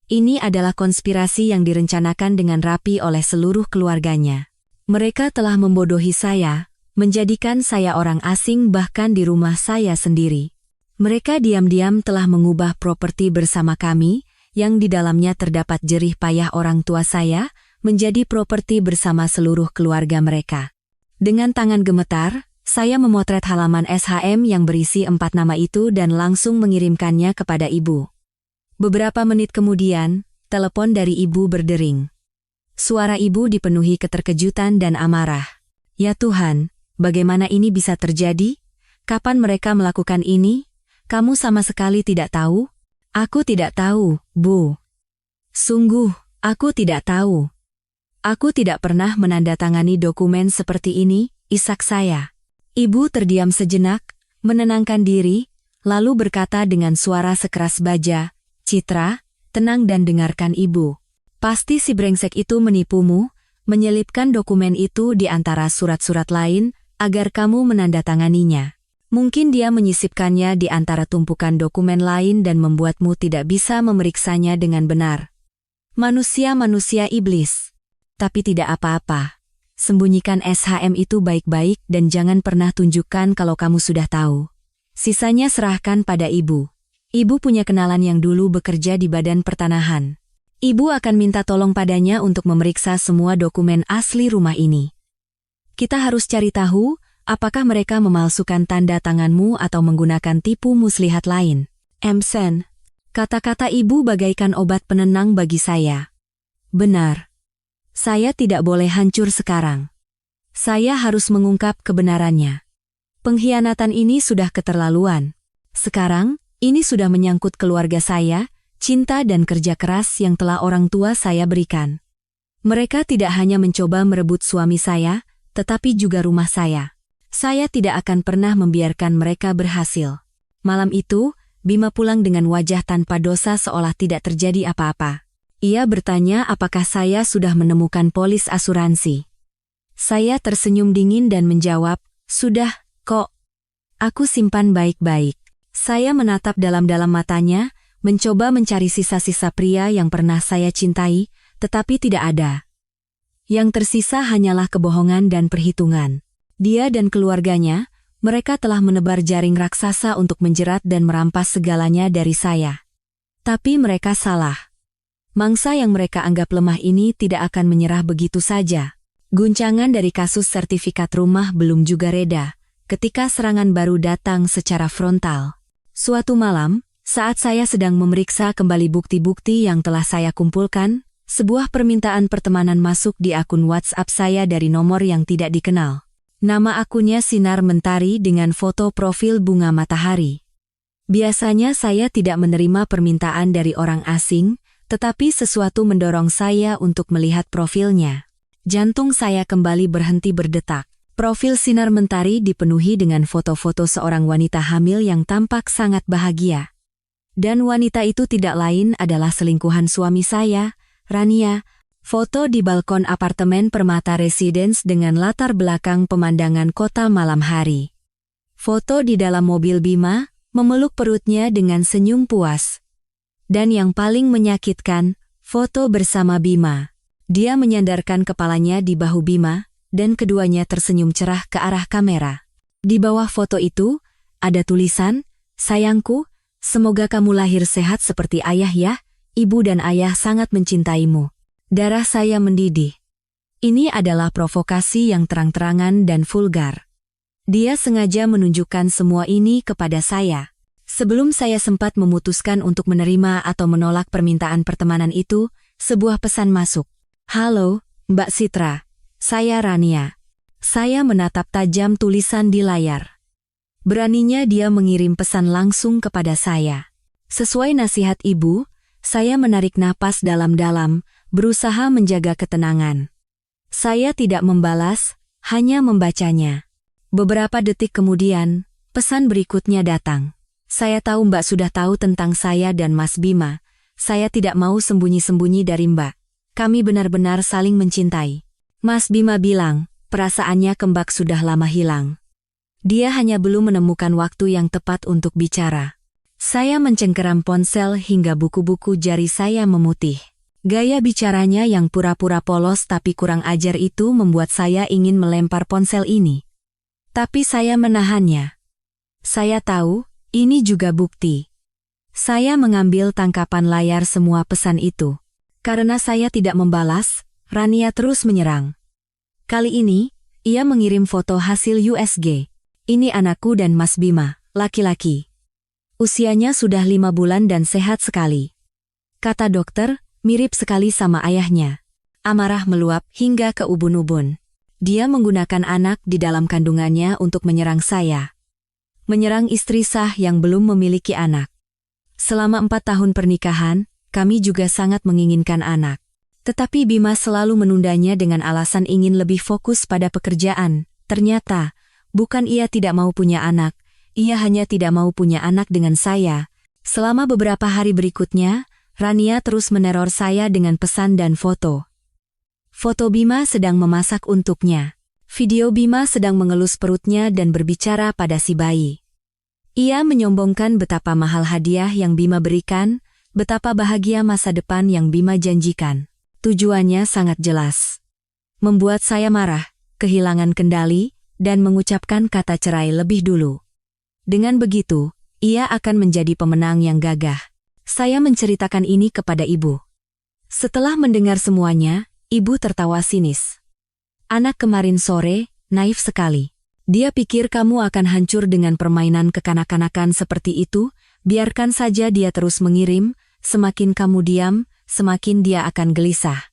Ini adalah konspirasi yang direncanakan dengan rapi oleh seluruh keluarganya. Mereka telah membodohi saya, menjadikan saya orang asing bahkan di rumah saya sendiri. Mereka diam-diam telah mengubah properti bersama kami, yang di dalamnya terdapat jerih payah orang tua saya, menjadi properti bersama seluruh keluarga mereka. Dengan tangan gemetar, saya memotret halaman SHM yang berisi 4 nama itu dan langsung mengirimkannya kepada ibu. Beberapa menit kemudian, telepon dari ibu berdering. Suara ibu dipenuhi keterkejutan dan amarah. Ya Tuhan, bagaimana ini bisa terjadi? Kapan mereka melakukan ini? Kamu sama sekali tidak tahu? Aku tidak tahu, Bu. Sungguh, aku tidak tahu. Aku tidak pernah menandatangani dokumen seperti ini, isak saya. Ibu terdiam sejenak, menenangkan diri, lalu berkata dengan suara sekeras baja, Citra, tenang dan dengarkan ibu. Pasti si brengsek itu menipumu, menyelipkan dokumen itu di antara surat-surat lain, agar kamu menandatanganinya. Mungkin dia menyisipkannya di antara tumpukan dokumen lain dan membuatmu tidak bisa memeriksanya dengan benar. Manusia-manusia iblis. Tapi tidak apa-apa. Sembunyikan SHM itu baik-baik dan jangan pernah tunjukkan kalau kamu sudah tahu. Sisanya serahkan pada ibu. Ibu punya kenalan yang dulu bekerja di Badan Pertanahan. Ibu akan minta tolong padanya untuk memeriksa semua dokumen asli rumah ini. Kita harus cari tahu, apakah mereka memalsukan tanda tanganmu atau menggunakan tipu muslihat lain. Sen, kata-kata ibu bagaikan obat penenang bagi saya. Benar. Saya tidak boleh hancur sekarang. Saya harus mengungkap kebenarannya. Pengkhianatan ini sudah keterlaluan. Sekarang, ini sudah menyangkut keluarga saya, cinta dan kerja keras yang telah orang tua saya berikan. Mereka tidak hanya mencoba merebut suami saya, tetapi juga rumah saya. Saya tidak akan pernah membiarkan mereka berhasil. Malam itu, Bima pulang dengan wajah tanpa dosa seolah tidak terjadi apa-apa. Ia bertanya apakah saya sudah menemukan polis asuransi. Saya tersenyum dingin dan menjawab, sudah, kok. Aku simpan baik-baik. Saya menatap dalam-dalam matanya, mencoba mencari sisa-sisa pria yang pernah saya cintai, tetapi tidak ada. Yang tersisa hanyalah kebohongan dan perhitungan. Dia dan keluarganya, mereka telah menebar jaring raksasa untuk menjerat dan merampas segalanya dari saya. Tapi mereka salah. Mangsa yang mereka anggap lemah ini tidak akan menyerah begitu saja. Guncangan dari kasus sertifikat rumah belum juga reda, ketika serangan baru datang secara frontal. Suatu malam, saat saya sedang memeriksa kembali bukti-bukti yang telah saya kumpulkan, sebuah permintaan pertemanan masuk di akun WhatsApp saya dari nomor yang tidak dikenal. Nama akunnya Sinar Mentari dengan foto profil bunga matahari. Biasanya saya tidak menerima permintaan dari orang asing, tetapi sesuatu mendorong saya untuk melihat profilnya. Jantung saya kembali berhenti berdetak. Profil Sinar Mentari dipenuhi dengan foto-foto seorang wanita hamil yang tampak sangat bahagia. Dan wanita itu tidak lain adalah selingkuhan suami saya, Rania. Foto di balkon apartemen Permata Residence dengan latar belakang pemandangan kota malam hari. Foto di dalam mobil Bima, memeluk perutnya dengan senyum puas. Dan yang paling menyakitkan, foto bersama Bima. Dia menyandarkan kepalanya di bahu Bima, dan keduanya tersenyum cerah ke arah kamera. Di bawah foto itu, ada tulisan, sayangku, semoga kamu lahir sehat seperti ayah ya, ibu dan ayah sangat mencintaimu. Darah saya mendidih. Ini adalah provokasi yang terang-terangan dan vulgar. Dia sengaja menunjukkan semua ini kepada saya. Sebelum saya sempat memutuskan untuk menerima atau menolak permintaan pertemanan itu, sebuah pesan masuk. Halo, Mbak Citra. Saya Rania. Saya menatap tajam tulisan di layar. Beraninya dia mengirim pesan langsung kepada saya. Sesuai nasihat ibu, saya menarik napas dalam-dalam, berusaha menjaga ketenangan. Saya tidak membalas, hanya membacanya. Beberapa detik kemudian, pesan berikutnya datang. Saya tahu Mbak sudah tahu tentang saya dan Mas Bima. Saya tidak mau sembunyi-sembunyi dari Mbak. Kami benar-benar saling mencintai. Mas Bima bilang, perasaannya Kembak sudah lama hilang. Dia hanya belum menemukan waktu yang tepat untuk bicara. Saya mencengkeram ponsel hingga buku-buku jari saya memutih. Gaya bicaranya yang pura-pura polos tapi kurang ajar itu membuat saya ingin melempar ponsel ini. Tapi saya menahannya. Saya tahu, ini juga bukti. Saya mengambil tangkapan layar semua pesan itu. Karena saya tidak membalas, Rania terus menyerang. Kali ini, ia mengirim foto hasil USG. Ini anakku dan Mas Bima, laki-laki. Usianya sudah 5 bulan dan sehat sekali. Kata dokter, mirip sekali sama ayahnya. Amarah meluap hingga ke ubun-ubun. Dia menggunakan anak di dalam kandungannya untuk menyerang saya. Menyerang istri sah yang belum memiliki anak. Selama 4 tahun pernikahan, kami juga sangat menginginkan anak. Tetapi Bima selalu menundanya dengan alasan ingin lebih fokus pada pekerjaan. Ternyata, bukan ia tidak mau punya anak, ia hanya tidak mau punya anak dengan saya. Selama beberapa hari berikutnya, Rania terus meneror saya dengan pesan dan foto. Foto Bima sedang memasak untuknya. Video Bima sedang mengelus perutnya dan berbicara pada si bayi. Ia menyombongkan betapa mahal hadiah yang Bima berikan, betapa bahagia masa depan yang Bima janjikan. Tujuannya sangat jelas. Membuat saya marah, kehilangan kendali, dan mengucapkan kata cerai lebih dulu. Dengan begitu, ia akan menjadi pemenang yang gagah. Saya menceritakan ini kepada ibu. Setelah mendengar semuanya, ibu tertawa sinis. Anak kemarin sore, naif sekali. Dia pikir kamu akan hancur dengan permainan kekanak-kanakan seperti itu, biarkan saja dia terus mengirim, semakin kamu diam, semakin dia akan gelisah.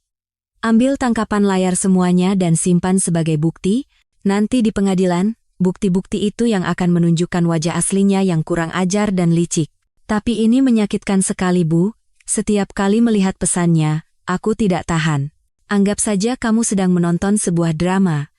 Ambil tangkapan layar semuanya dan simpan sebagai bukti, nanti di pengadilan, bukti-bukti itu yang akan menunjukkan wajah aslinya yang kurang ajar dan licik. Tapi ini menyakitkan sekali Bu, setiap kali melihat pesannya, aku tidak tahan. Anggap saja kamu sedang menonton sebuah drama.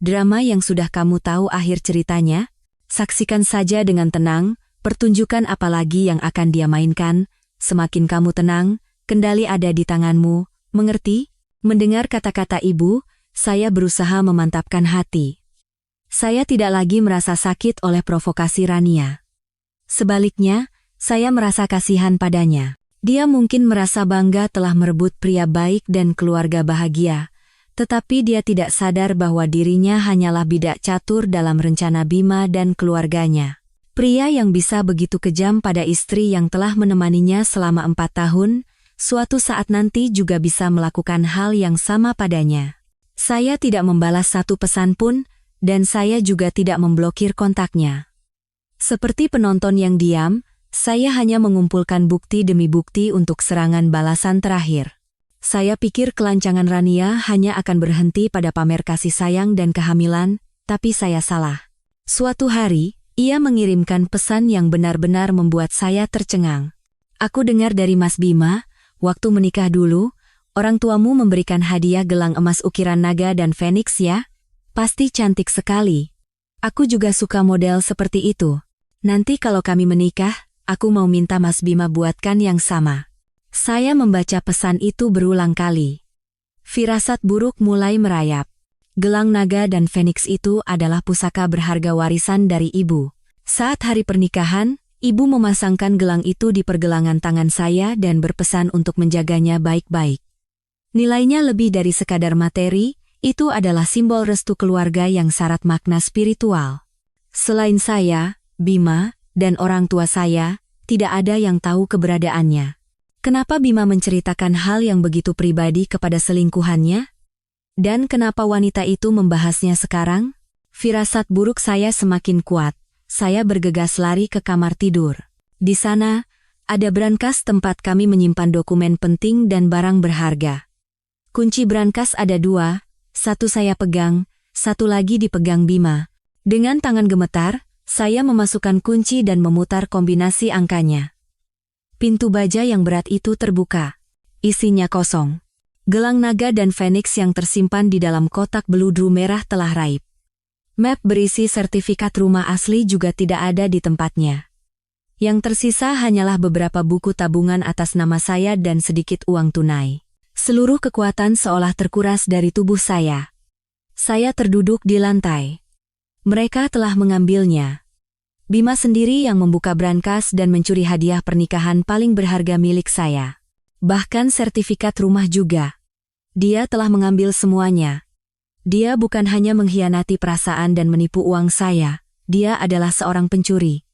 Drama yang sudah kamu tahu akhir ceritanya, saksikan saja dengan tenang, pertunjukan apa lagi yang akan dia mainkan, semakin kamu tenang, kendali ada di tanganmu, mengerti? Mendengar kata-kata ibu, saya berusaha memantapkan hati. Saya tidak lagi merasa sakit oleh provokasi Rania. Sebaliknya, saya merasa kasihan padanya. Dia mungkin merasa bangga telah merebut pria baik dan keluarga bahagia, tetapi dia tidak sadar bahwa dirinya hanyalah bidak catur dalam rencana Bima dan keluarganya. Pria yang bisa begitu kejam pada istri yang telah menemaninya selama 4 tahun, suatu saat nanti juga bisa melakukan hal yang sama padanya. Saya tidak membalas satu pesan pun, dan saya juga tidak memblokir kontaknya. Seperti penonton yang diam, saya hanya mengumpulkan bukti demi bukti untuk serangan balasan terakhir. Saya pikir kelancangan Rania hanya akan berhenti pada pamer kasih sayang dan kehamilan, tapi saya salah. Suatu hari, ia mengirimkan pesan yang benar-benar membuat saya tercengang. Aku dengar dari Mas Bima, waktu menikah dulu, orang tuamu memberikan hadiah gelang emas ukiran naga dan feniks ya? Pasti cantik sekali. Aku juga suka model seperti itu. Nanti kalau kami menikah, aku mau minta Mas Bima buatkan yang sama. Saya membaca pesan itu berulang kali. Firasat buruk mulai merayap. Gelang naga dan feniks itu adalah pusaka berharga warisan dari ibu. Saat hari pernikahan, ibu memasangkan gelang itu di pergelangan tangan saya dan berpesan untuk menjaganya baik-baik. Nilainya lebih dari sekadar materi, itu adalah simbol restu keluarga yang syarat makna spiritual. Selain saya, Bima, dan orang tua saya, tidak ada yang tahu keberadaannya. Kenapa Bima menceritakan hal yang begitu pribadi kepada selingkuhannya? Dan kenapa wanita itu membahasnya sekarang? Firasat buruk saya semakin kuat. Saya bergegas lari ke kamar tidur. Di sana, ada brankas tempat kami menyimpan dokumen penting dan barang berharga. Kunci brankas ada 2, satu saya pegang, satu lagi dipegang Bima. Dengan tangan gemetar, saya memasukkan kunci dan memutar kombinasi angkanya. Pintu baja yang berat itu terbuka. Isinya kosong. Gelang naga dan feniks yang tersimpan di dalam kotak beludru merah telah raib. Map berisi sertifikat rumah asli juga tidak ada di tempatnya. Yang tersisa hanyalah beberapa buku tabungan atas nama saya dan sedikit uang tunai. Seluruh kekuatan seolah terkuras dari tubuh saya. Saya terduduk di lantai. Mereka telah mengambilnya. Bima sendiri yang membuka brankas dan mencuri hadiah pernikahan paling berharga milik saya. Bahkan sertifikat rumah juga. Dia telah mengambil semuanya. Dia bukan hanya mengkhianati perasaan dan menipu uang saya, dia adalah seorang pencuri.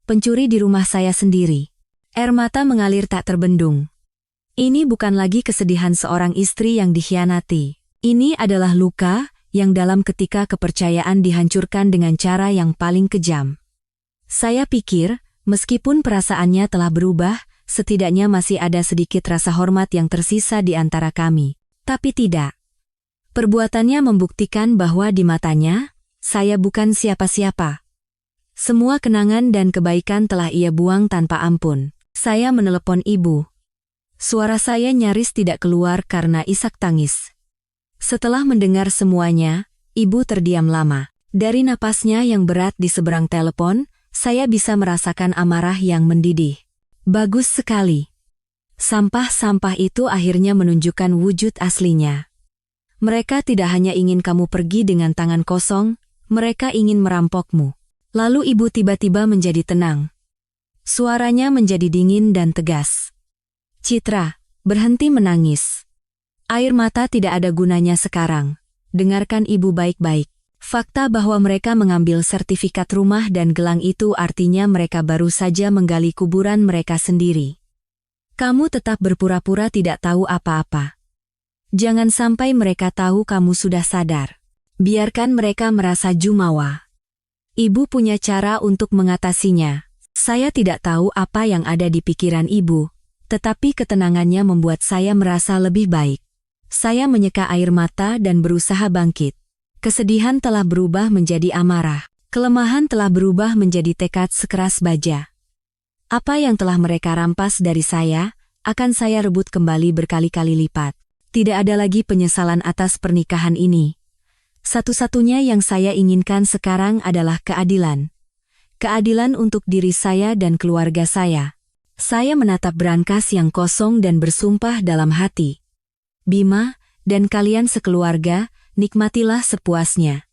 Pencuri di rumah saya sendiri. Air mata mengalir tak terbendung. Ini bukan lagi kesedihan seorang istri yang dikhianati. Ini adalah luka yang dalam ketika kepercayaan dihancurkan dengan cara yang paling kejam. Saya pikir, meskipun perasaannya telah berubah, setidaknya masih ada sedikit rasa hormat yang tersisa di antara kami. Tapi tidak. Perbuatannya membuktikan bahwa di matanya, saya bukan siapa-siapa. Semua kenangan dan kebaikan telah ia buang tanpa ampun. Saya menelepon ibu. Suara saya nyaris tidak keluar karena isak tangis. Setelah mendengar semuanya, ibu terdiam lama. Dari napasnya yang berat di seberang telepon, saya bisa merasakan amarah yang mendidih. Bagus sekali. Sampah-sampah itu akhirnya menunjukkan wujud aslinya. Mereka tidak hanya ingin kamu pergi dengan tangan kosong, mereka ingin merampokmu. Lalu ibu tiba-tiba menjadi tenang. Suaranya menjadi dingin dan tegas. Citra, berhenti menangis. Air mata tidak ada gunanya sekarang. Dengarkan ibu baik-baik. Fakta bahwa mereka mengambil sertifikat rumah dan gelang itu artinya mereka baru saja menggali kuburan mereka sendiri. Kamu tetap berpura-pura tidak tahu apa-apa. Jangan sampai mereka tahu kamu sudah sadar. Biarkan mereka merasa jumawa. Ibu punya cara untuk mengatasinya. Saya tidak tahu apa yang ada di pikiran ibu, tetapi ketenangannya membuat saya merasa lebih baik. Saya menyeka air mata dan berusaha bangkit. Kesedihan telah berubah menjadi amarah. Kelemahan telah berubah menjadi tekad sekeras baja. Apa yang telah mereka rampas dari saya, akan saya rebut kembali berkali-kali lipat. Tidak ada lagi penyesalan atas pernikahan ini. Satu-satunya yang saya inginkan sekarang adalah keadilan. Keadilan untuk diri saya dan keluarga saya. Saya menatap brankas yang kosong dan bersumpah dalam hati. Bima, dan kalian sekeluarga, nikmatilah sepuasnya.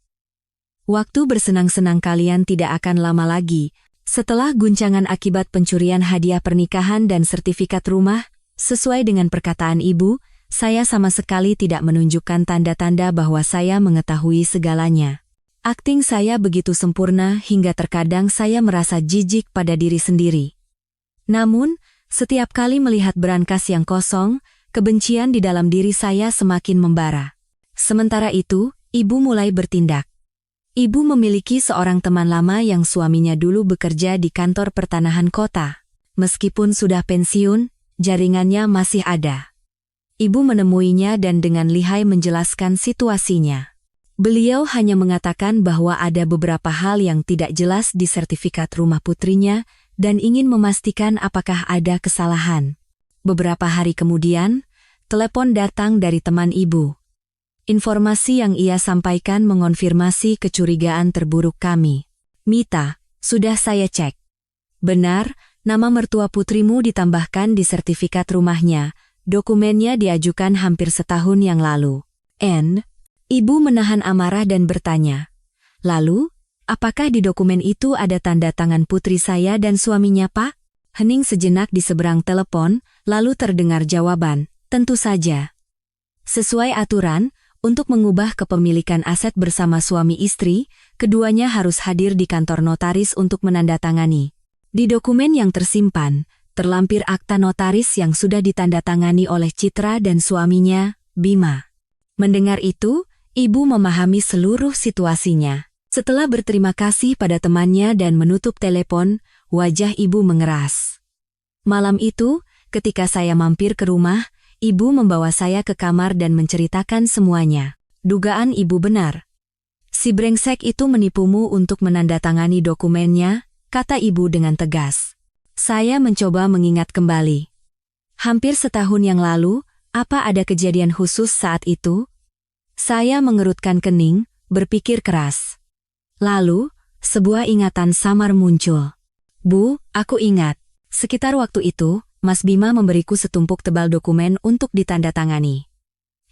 Waktu bersenang-senang kalian tidak akan lama lagi. Setelah guncangan akibat pencurian hadiah pernikahan dan sertifikat rumah, sesuai dengan perkataan ibu, saya sama sekali tidak menunjukkan tanda-tanda bahwa saya mengetahui segalanya. Akting saya begitu sempurna hingga terkadang saya merasa jijik pada diri sendiri. Namun, setiap kali melihat brankas yang kosong, kebencian di dalam diri saya semakin membara. Sementara itu, ibu mulai bertindak. Ibu memiliki seorang teman lama yang suaminya dulu bekerja di kantor pertanahan kota. Meskipun sudah pensiun, jaringannya masih ada. Ibu menemuinya dan dengan lihai menjelaskan situasinya. Beliau hanya mengatakan bahwa ada beberapa hal yang tidak jelas di sertifikat rumah putrinya dan ingin memastikan apakah ada kesalahan. Beberapa hari kemudian, telepon datang dari teman ibu. Informasi yang ia sampaikan mengonfirmasi kecurigaan terburuk kami. Mita, sudah saya cek. Benar, nama mertua putrimu ditambahkan di sertifikat rumahnya. Dokumennya diajukan hampir setahun yang lalu. Ibu menahan amarah dan bertanya. Lalu, apakah di dokumen itu ada tanda tangan putri saya dan suaminya, Pak? Hening sejenak di seberang telepon, lalu terdengar jawaban, tentu saja. Sesuai aturan, untuk mengubah kepemilikan aset bersama suami istri, keduanya harus hadir di kantor notaris untuk menandatangani. Di dokumen yang tersimpan, terlampir akta notaris yang sudah ditandatangani oleh Citra dan suaminya, Bima. Mendengar itu, ibu memahami seluruh situasinya. Setelah berterima kasih pada temannya dan menutup telepon, wajah ibu mengeras. Malam itu, ketika saya mampir ke rumah, ibu membawa saya ke kamar dan menceritakan semuanya. Dugaan ibu benar. Si brengsek itu menipumu untuk menandatangani dokumennya, kata ibu dengan tegas. Saya mencoba mengingat kembali. Hampir setahun yang lalu, apa ada kejadian khusus saat itu? Saya mengerutkan kening, berpikir keras. Lalu, sebuah ingatan samar muncul. Bu, aku ingat. Sekitar waktu itu, Mas Bima memberiku setumpuk tebal dokumen untuk ditandatangani.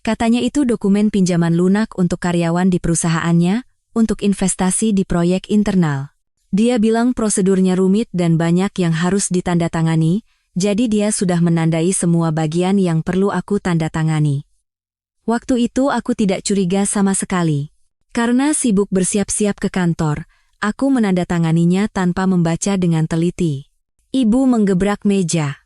Katanya itu dokumen pinjaman lunak untuk karyawan di perusahaannya, untuk investasi di proyek internal. Dia bilang prosedurnya rumit dan banyak yang harus ditandatangani, jadi dia sudah menandai semua bagian yang perlu aku tandatangani. Waktu itu aku tidak curiga sama sekali. Karena sibuk bersiap-siap ke kantor, aku menandatanganinya tanpa membaca dengan teliti. Ibu menggebrak meja.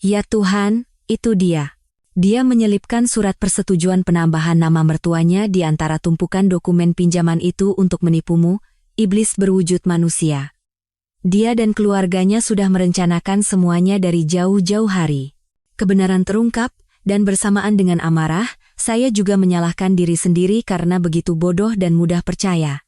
Ya Tuhan, itu dia. Dia menyelipkan surat persetujuan penambahan nama mertuanya di antara tumpukan dokumen pinjaman itu untuk menipumu, iblis berwujud manusia. Dia dan keluarganya sudah merencanakan semuanya dari jauh-jauh hari. Kebenaran terungkap, dan bersamaan dengan amarah, saya juga menyalahkan diri sendiri karena begitu bodoh dan mudah percaya.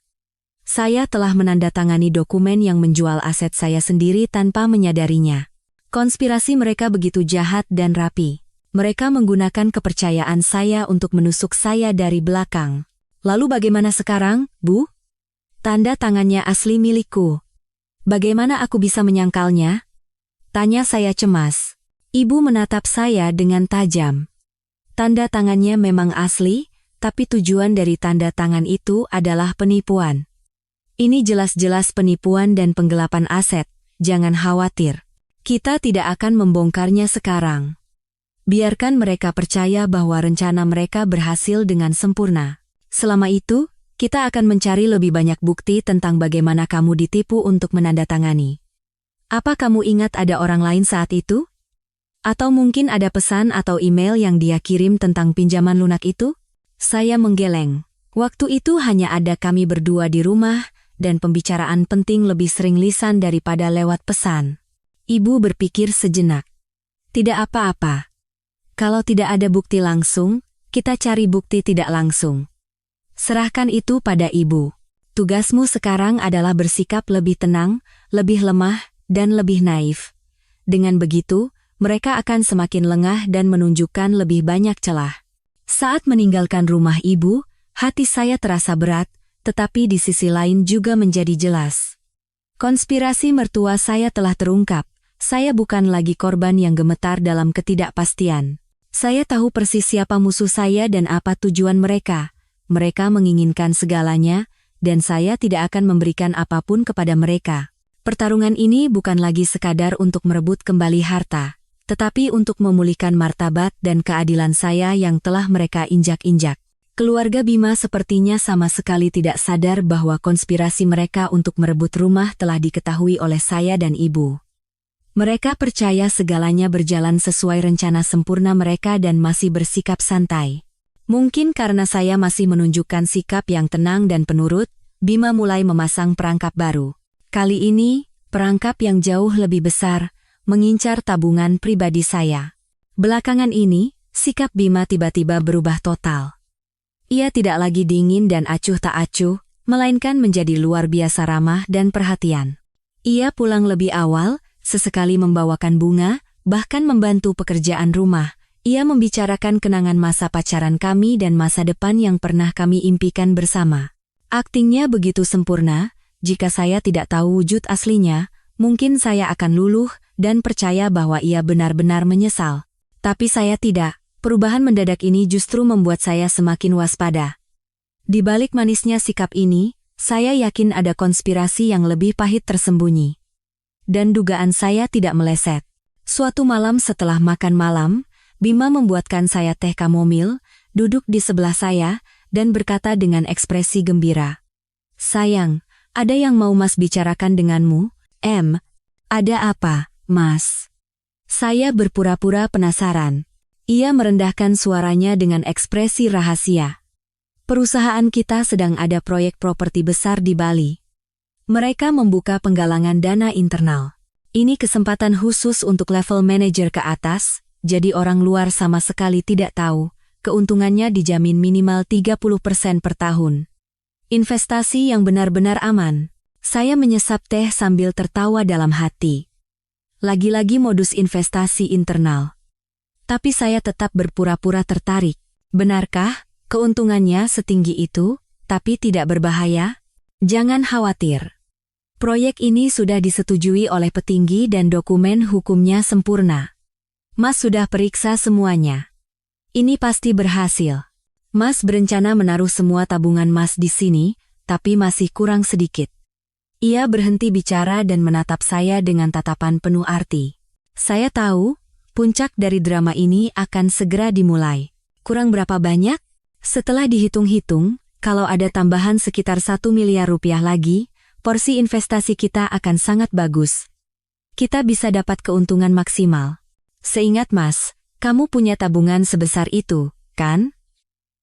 Saya telah menandatangani dokumen yang menjual aset saya sendiri tanpa menyadarinya. Konspirasi mereka begitu jahat dan rapi. Mereka menggunakan kepercayaan saya untuk menusuk saya dari belakang. Lalu bagaimana sekarang, Bu? Tanda tangannya asli milikku. Bagaimana aku bisa menyangkalnya? Tanya saya cemas. Ibu menatap saya dengan tajam. Tanda tangannya memang asli, tapi tujuan dari tanda tangan itu adalah penipuan. Ini jelas-jelas penipuan dan penggelapan aset, jangan khawatir. Kita tidak akan membongkarnya sekarang. Biarkan mereka percaya bahwa rencana mereka berhasil dengan sempurna. Selama itu, kita akan mencari lebih banyak bukti tentang bagaimana kamu ditipu untuk menandatangani. Apa kamu ingat ada orang lain saat itu? Atau mungkin ada pesan atau email yang dia kirim tentang pinjaman lunak itu? Saya menggeleng. Waktu itu hanya ada kami berdua di rumah, dan pembicaraan penting lebih sering lisan daripada lewat pesan. Ibu berpikir sejenak. Tidak apa-apa. Kalau tidak ada bukti langsung, kita cari bukti tidak langsung. Serahkan itu pada ibu. Tugasmu sekarang adalah bersikap lebih tenang, lebih lemah, dan lebih naif. Dengan begitu, mereka akan semakin lengah dan menunjukkan lebih banyak celah. Saat meninggalkan rumah ibu, hati saya terasa berat, tetapi di sisi lain juga menjadi jelas. Konspirasi mertua saya telah terungkap. Saya bukan lagi korban yang gemetar dalam ketidakpastian. Saya tahu persis siapa musuh saya dan apa tujuan mereka. Mereka menginginkan segalanya, dan saya tidak akan memberikan apapun kepada mereka. Pertarungan ini bukan lagi sekadar untuk merebut kembali harta, tetapi untuk memulihkan martabat dan keadilan saya yang telah mereka injak-injak. Keluarga Bima sepertinya sama sekali tidak sadar bahwa konspirasi mereka untuk merebut rumah telah diketahui oleh saya dan ibu. Mereka percaya segalanya berjalan sesuai rencana sempurna mereka dan masih bersikap santai. Mungkin karena saya masih menunjukkan sikap yang tenang dan penurut, Bima mulai memasang perangkap baru. Kali ini, perangkap yang jauh lebih besar, mengincar tabungan pribadi saya. Belakangan ini, sikap Bima tiba-tiba berubah total. Ia tidak lagi dingin dan acuh tak acuh, melainkan menjadi luar biasa ramah dan perhatian. Ia pulang lebih awal, sesekali membawakan bunga, bahkan membantu pekerjaan rumah. Ia membicarakan kenangan masa pacaran kami dan masa depan yang pernah kami impikan bersama. Aktingnya begitu sempurna, jika saya tidak tahu wujud aslinya, mungkin saya akan luluh dan percaya bahwa ia benar-benar menyesal. Tapi saya tidak. Perubahan mendadak ini justru membuat saya semakin waspada. Di balik manisnya sikap ini, saya yakin ada konspirasi yang lebih pahit tersembunyi. Dan dugaan saya tidak meleset. Suatu malam setelah makan malam, Bima membuatkan saya teh kamomil, duduk di sebelah saya, dan berkata dengan ekspresi gembira. Sayang, ada yang mau Mas bicarakan denganmu, M. Ada apa, Mas? Saya berpura-pura penasaran. Ia merendahkan suaranya dengan ekspresi rahasia. Perusahaan kita sedang ada proyek properti besar di Bali. Mereka membuka penggalangan dana internal. Ini kesempatan khusus untuk level manajer ke atas, jadi orang luar sama sekali tidak tahu. Keuntungannya dijamin minimal 30% per tahun. Investasi yang benar-benar aman. Saya menyesap teh sambil tertawa dalam hati. Lagi-lagi modus investasi internal. Tapi saya tetap berpura-pura tertarik. Benarkah keuntungannya setinggi itu, tapi tidak berbahaya? Jangan khawatir. Proyek ini sudah disetujui oleh petinggi dan dokumen hukumnya sempurna. Mas sudah periksa semuanya. Ini pasti berhasil. Mas berencana menaruh semua tabungan Mas di sini, tapi masih kurang sedikit. Ia berhenti bicara dan menatap saya dengan tatapan penuh arti. Saya tahu, puncak dari drama ini akan segera dimulai. Kurang berapa banyak? Setelah dihitung-hitung, kalau ada tambahan sekitar 1 miliar rupiah lagi, porsi investasi kita akan sangat bagus. Kita bisa dapat keuntungan maksimal. Seingat Mas, kamu punya tabungan sebesar itu, kan?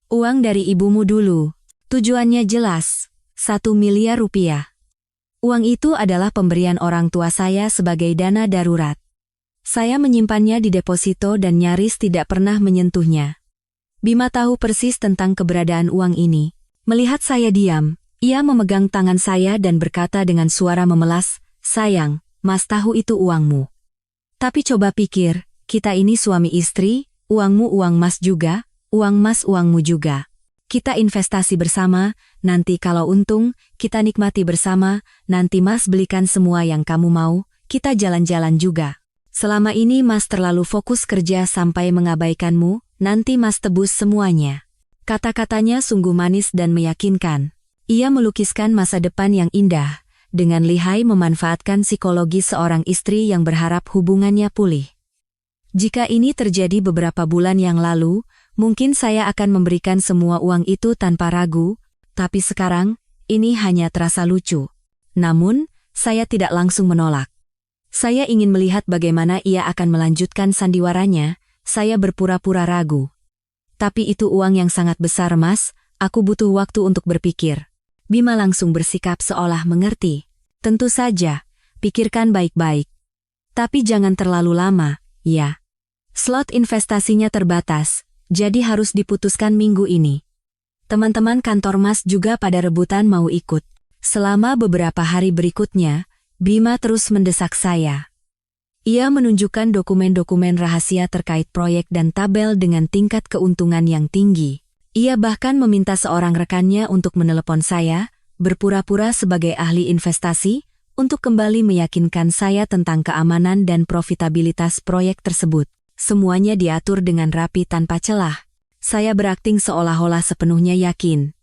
Uang dari ibumu dulu. Tujuannya jelas, 1 miliar rupiah. Uang itu adalah pemberian orang tua saya sebagai dana darurat. Saya menyimpannya di deposito dan nyaris tidak pernah menyentuhnya. Bima tahu persis tentang keberadaan uang ini. Melihat saya diam, ia memegang tangan saya dan berkata dengan suara memelas, "Sayang, Mas tahu itu uangmu. Tapi coba pikir, kita ini suami istri, uangmu uang Mas juga, uang Mas uangmu juga. Kita investasi bersama, nanti kalau untung, kita nikmati bersama, nanti Mas belikan semua yang kamu mau, kita jalan-jalan juga. Selama ini Mas terlalu fokus kerja sampai mengabaikanmu, nanti Mas tebus semuanya." Kata-katanya sungguh manis dan meyakinkan. Ia melukiskan masa depan yang indah, dengan lihai memanfaatkan psikologi seorang istri yang berharap hubungannya pulih. Jika ini terjadi beberapa bulan yang lalu, mungkin saya akan memberikan semua uang itu tanpa ragu, tapi sekarang, ini hanya terasa lucu. Namun, saya tidak langsung menolak. Saya ingin melihat bagaimana ia akan melanjutkan sandiwaranya, saya berpura-pura ragu. "Tapi itu uang yang sangat besar Mas, aku butuh waktu untuk berpikir." Bima langsung bersikap seolah mengerti. "Tentu saja, pikirkan baik-baik. Tapi jangan terlalu lama, ya. Slot investasinya terbatas, jadi harus diputuskan minggu ini. Teman-teman kantor Mas juga pada rebutan mau ikut." Selama beberapa hari berikutnya, Bima terus mendesak saya. Ia menunjukkan dokumen-dokumen rahasia terkait proyek dan tabel dengan tingkat keuntungan yang tinggi. Ia bahkan meminta seorang rekannya untuk menelepon saya, berpura-pura sebagai ahli investasi, untuk kembali meyakinkan saya tentang keamanan dan profitabilitas proyek tersebut. Semuanya diatur dengan rapi tanpa celah. Saya berakting seolah-olah sepenuhnya yakin.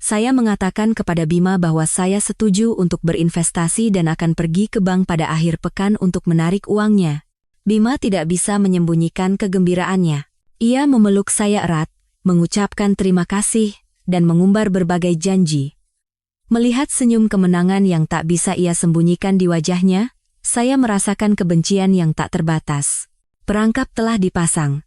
Saya mengatakan kepada Bima bahwa saya setuju untuk berinvestasi dan akan pergi ke bank pada akhir pekan untuk menarik uangnya. Bima tidak bisa menyembunyikan kegembiraannya. Ia memeluk saya erat, mengucapkan terima kasih, dan mengumbar berbagai janji. Melihat senyum kemenangan yang tak bisa ia sembunyikan di wajahnya, saya merasakan kebencian yang tak terbatas. Perangkap telah dipasang.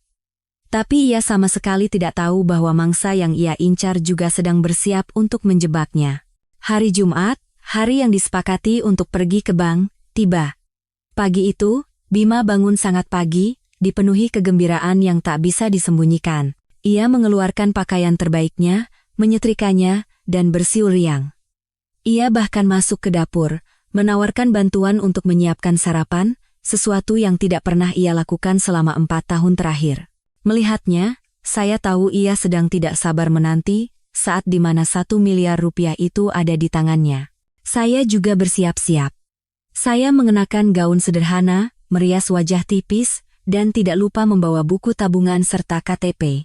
Tapi ia sama sekali tidak tahu bahwa mangsa yang ia incar juga sedang bersiap untuk menjebaknya. Hari Jumat, hari yang disepakati untuk pergi ke bank, tiba. Pagi itu, Bima bangun sangat pagi, dipenuhi kegembiraan yang tak bisa disembunyikan. Ia mengeluarkan pakaian terbaiknya, menyetrikanya, dan bersiul riang. Ia bahkan masuk ke dapur, menawarkan bantuan untuk menyiapkan sarapan, sesuatu yang tidak pernah ia lakukan selama 4 tahun terakhir. Melihatnya, saya tahu ia sedang tidak sabar menanti, saat di mana 1 miliar rupiah itu ada di tangannya. Saya juga bersiap-siap. Saya mengenakan gaun sederhana, merias wajah tipis, dan tidak lupa membawa buku tabungan serta KTP.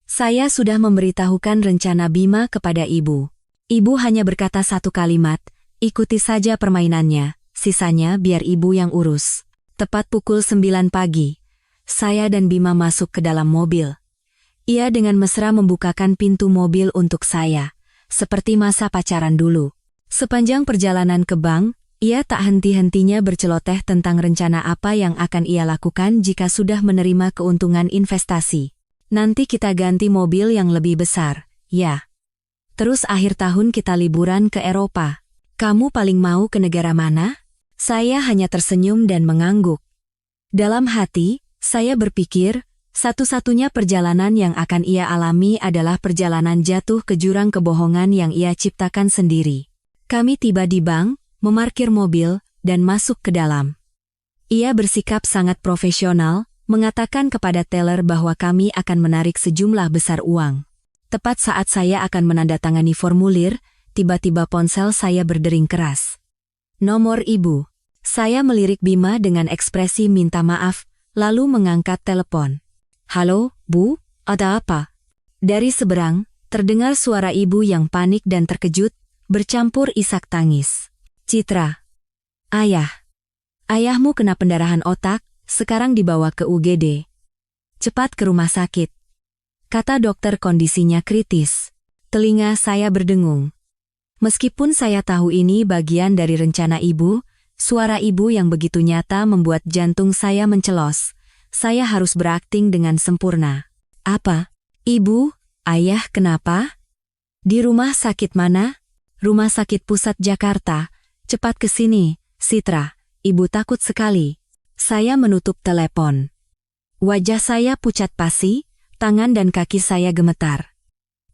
Saya sudah memberitahukan rencana Bima kepada ibu. Ibu hanya berkata satu kalimat, "Ikuti saja permainannya, sisanya biar ibu yang urus." Tepat pukul 9 pagi. Saya dan Bima masuk ke dalam mobil. Ia dengan mesra membukakan pintu mobil untuk saya, seperti masa pacaran dulu. Sepanjang perjalanan ke bank, ia tak henti-hentinya berceloteh tentang rencana apa yang akan ia lakukan jika sudah menerima keuntungan investasi. "Nanti kita ganti mobil yang lebih besar, ya. Terus akhir tahun kita liburan ke Eropa. Kamu paling mau ke negara mana?" Saya hanya tersenyum dan mengangguk. Dalam hati, saya berpikir, satu-satunya perjalanan yang akan ia alami adalah perjalanan jatuh ke jurang kebohongan yang ia ciptakan sendiri. Kami tiba di bank, memarkir mobil, dan masuk ke dalam. Ia bersikap sangat profesional, mengatakan kepada teller bahwa kami akan menarik sejumlah besar uang. Tepat saat saya akan menandatangani formulir, tiba-tiba ponsel saya berdering keras. "Nomor ibu." Saya melirik Bima dengan ekspresi minta maaf, lalu mengangkat telepon. "Halo, Bu, ada apa?" Dari seberang, terdengar suara ibu yang panik dan terkejut, bercampur isak tangis. Citra. Ayah. Ayahmu kena pendarahan otak, sekarang dibawa ke UGD. Cepat ke rumah sakit. Kata dokter kondisinya kritis. Telinga saya berdengung. Meskipun saya tahu ini bagian dari rencana ibu, suara ibu yang begitu nyata membuat jantung saya mencelos. Saya harus berakting dengan sempurna. Apa? Ibu, ayah kenapa? Di rumah sakit mana? Rumah sakit pusat Jakarta. Cepat ke sini, Citra. Ibu takut sekali. Saya menutup telepon. Wajah saya pucat pasi, tangan dan kaki saya gemetar.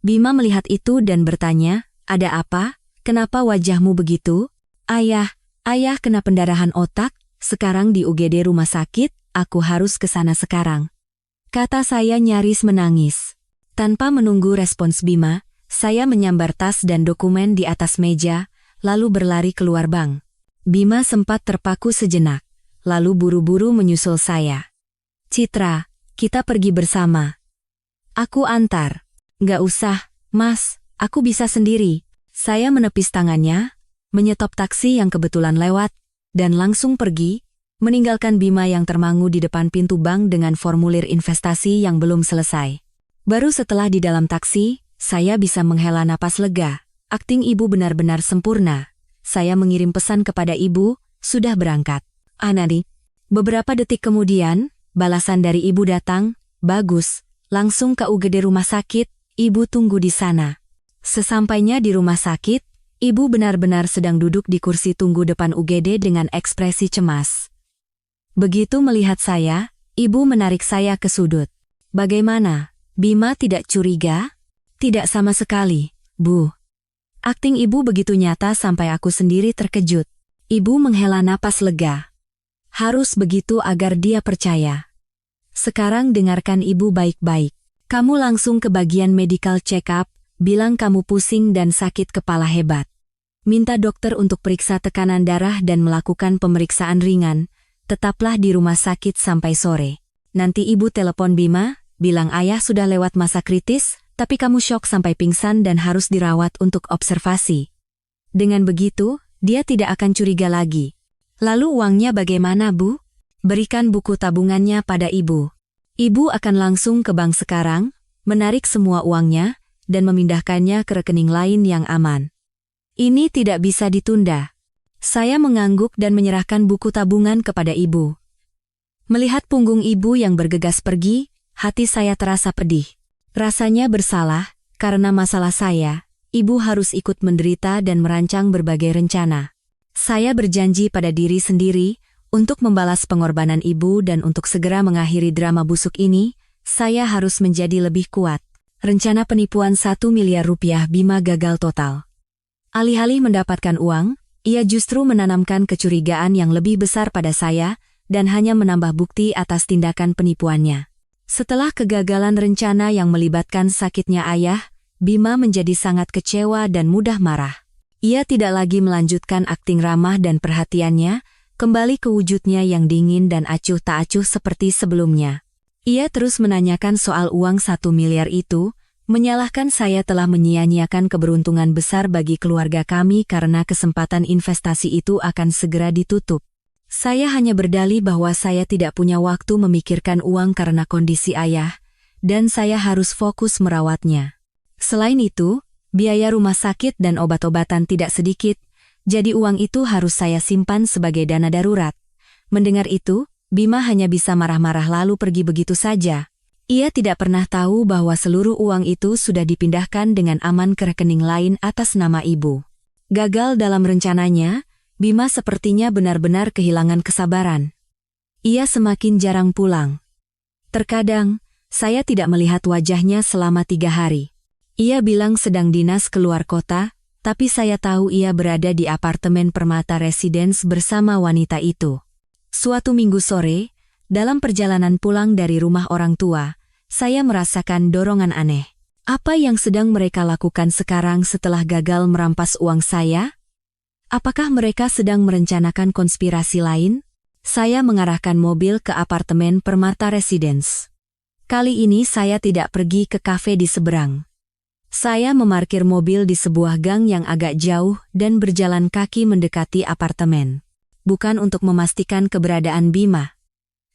Bima melihat itu dan bertanya, ada apa? Kenapa wajahmu begitu? Ayah kena pendarahan otak, sekarang di UGD rumah sakit, aku harus ke sana sekarang. Kata saya nyaris menangis. Tanpa menunggu respons Bima, saya menyambar tas dan dokumen di atas meja, lalu berlari keluar bank. Bima sempat terpaku sejenak, lalu buru-buru menyusul saya. Citra, kita pergi bersama. Aku antar. Gak usah, Mas, aku bisa sendiri. Saya menepis tangannya, menyetop taksi yang kebetulan lewat, dan langsung pergi, meninggalkan Bima yang termangu di depan pintu bank dengan formulir investasi yang belum selesai. Baru setelah di dalam taksi, saya bisa menghela napas lega. Akting ibu benar-benar sempurna. Saya mengirim pesan kepada ibu, sudah berangkat. Anani. Beberapa detik kemudian, balasan dari ibu datang, bagus, langsung ke UGD rumah sakit, ibu tunggu di sana. Sesampainya di rumah sakit, ibu benar-benar sedang duduk di kursi tunggu depan UGD dengan ekspresi cemas. Begitu melihat saya, ibu menarik saya ke sudut. Bagaimana? Bima tidak curiga? Tidak sama sekali, Bu. Akting ibu begitu nyata sampai aku sendiri terkejut. Ibu menghela napas lega. Harus begitu agar dia percaya. Sekarang dengarkan ibu baik-baik. Kamu langsung ke bagian medical check-up, bilang kamu pusing dan sakit kepala hebat. Minta dokter untuk periksa tekanan darah dan melakukan pemeriksaan ringan. Tetaplah di rumah sakit sampai sore. Nanti ibu telepon Bima, bilang ayah sudah lewat masa kritis, tapi kamu syok sampai pingsan dan harus dirawat untuk observasi. Dengan begitu, dia tidak akan curiga lagi. Lalu uangnya bagaimana, Bu? Berikan buku tabungannya pada ibu. Ibu akan langsung ke bank sekarang, menarik semua uangnya, dan memindahkannya ke rekening lain yang aman. Ini tidak bisa ditunda. Saya mengangguk dan menyerahkan buku tabungan kepada ibu. Melihat punggung ibu yang bergegas pergi, hati saya terasa pedih. Rasanya bersalah, karena masalah saya, ibu harus ikut menderita dan merancang berbagai rencana. Saya berjanji pada diri sendiri, untuk membalas pengorbanan ibu dan untuk segera mengakhiri drama busuk ini, saya harus menjadi lebih kuat. Rencana penipuan 1 miliar rupiah Bima gagal total. Alih-alih mendapatkan uang, ia justru menanamkan kecurigaan yang lebih besar pada saya, dan hanya menambah bukti atas tindakan penipuannya. Setelah kegagalan rencana yang melibatkan sakitnya ayah, Bima menjadi sangat kecewa dan mudah marah. Ia tidak lagi melanjutkan akting ramah dan perhatiannya, kembali ke wujudnya yang dingin dan acuh tak acuh seperti sebelumnya. Ia terus menanyakan soal uang 1 miliar itu, menyalahkan saya telah menyia-nyiakan keberuntungan besar bagi keluarga kami karena kesempatan investasi itu akan segera ditutup. Saya hanya berdalih bahwa saya tidak punya waktu memikirkan uang karena kondisi ayah, dan saya harus fokus merawatnya. Selain itu, biaya rumah sakit dan obat-obatan tidak sedikit, jadi uang itu harus saya simpan sebagai dana darurat. Mendengar itu, Bima hanya bisa marah-marah lalu pergi begitu saja. Ia tidak pernah tahu bahwa seluruh uang itu sudah dipindahkan dengan aman ke rekening lain atas nama ibu. Gagal dalam rencananya, Bima sepertinya benar-benar kehilangan kesabaran. Ia semakin jarang pulang. Terkadang, saya tidak melihat wajahnya selama 3 hari. Ia bilang sedang dinas keluar kota, tapi saya tahu ia berada di apartemen Permata Residence bersama wanita itu. Suatu minggu sore, dalam perjalanan pulang dari rumah orang tua, saya merasakan dorongan aneh. Apa yang sedang mereka lakukan sekarang setelah gagal merampas uang saya? Apakah mereka sedang merencanakan konspirasi lain? Saya mengarahkan mobil ke apartemen Permata Residence. Kali ini saya tidak pergi ke kafe di seberang. Saya memarkir mobil di sebuah gang yang agak jauh dan berjalan kaki mendekati apartemen. Bukan untuk memastikan keberadaan Bima.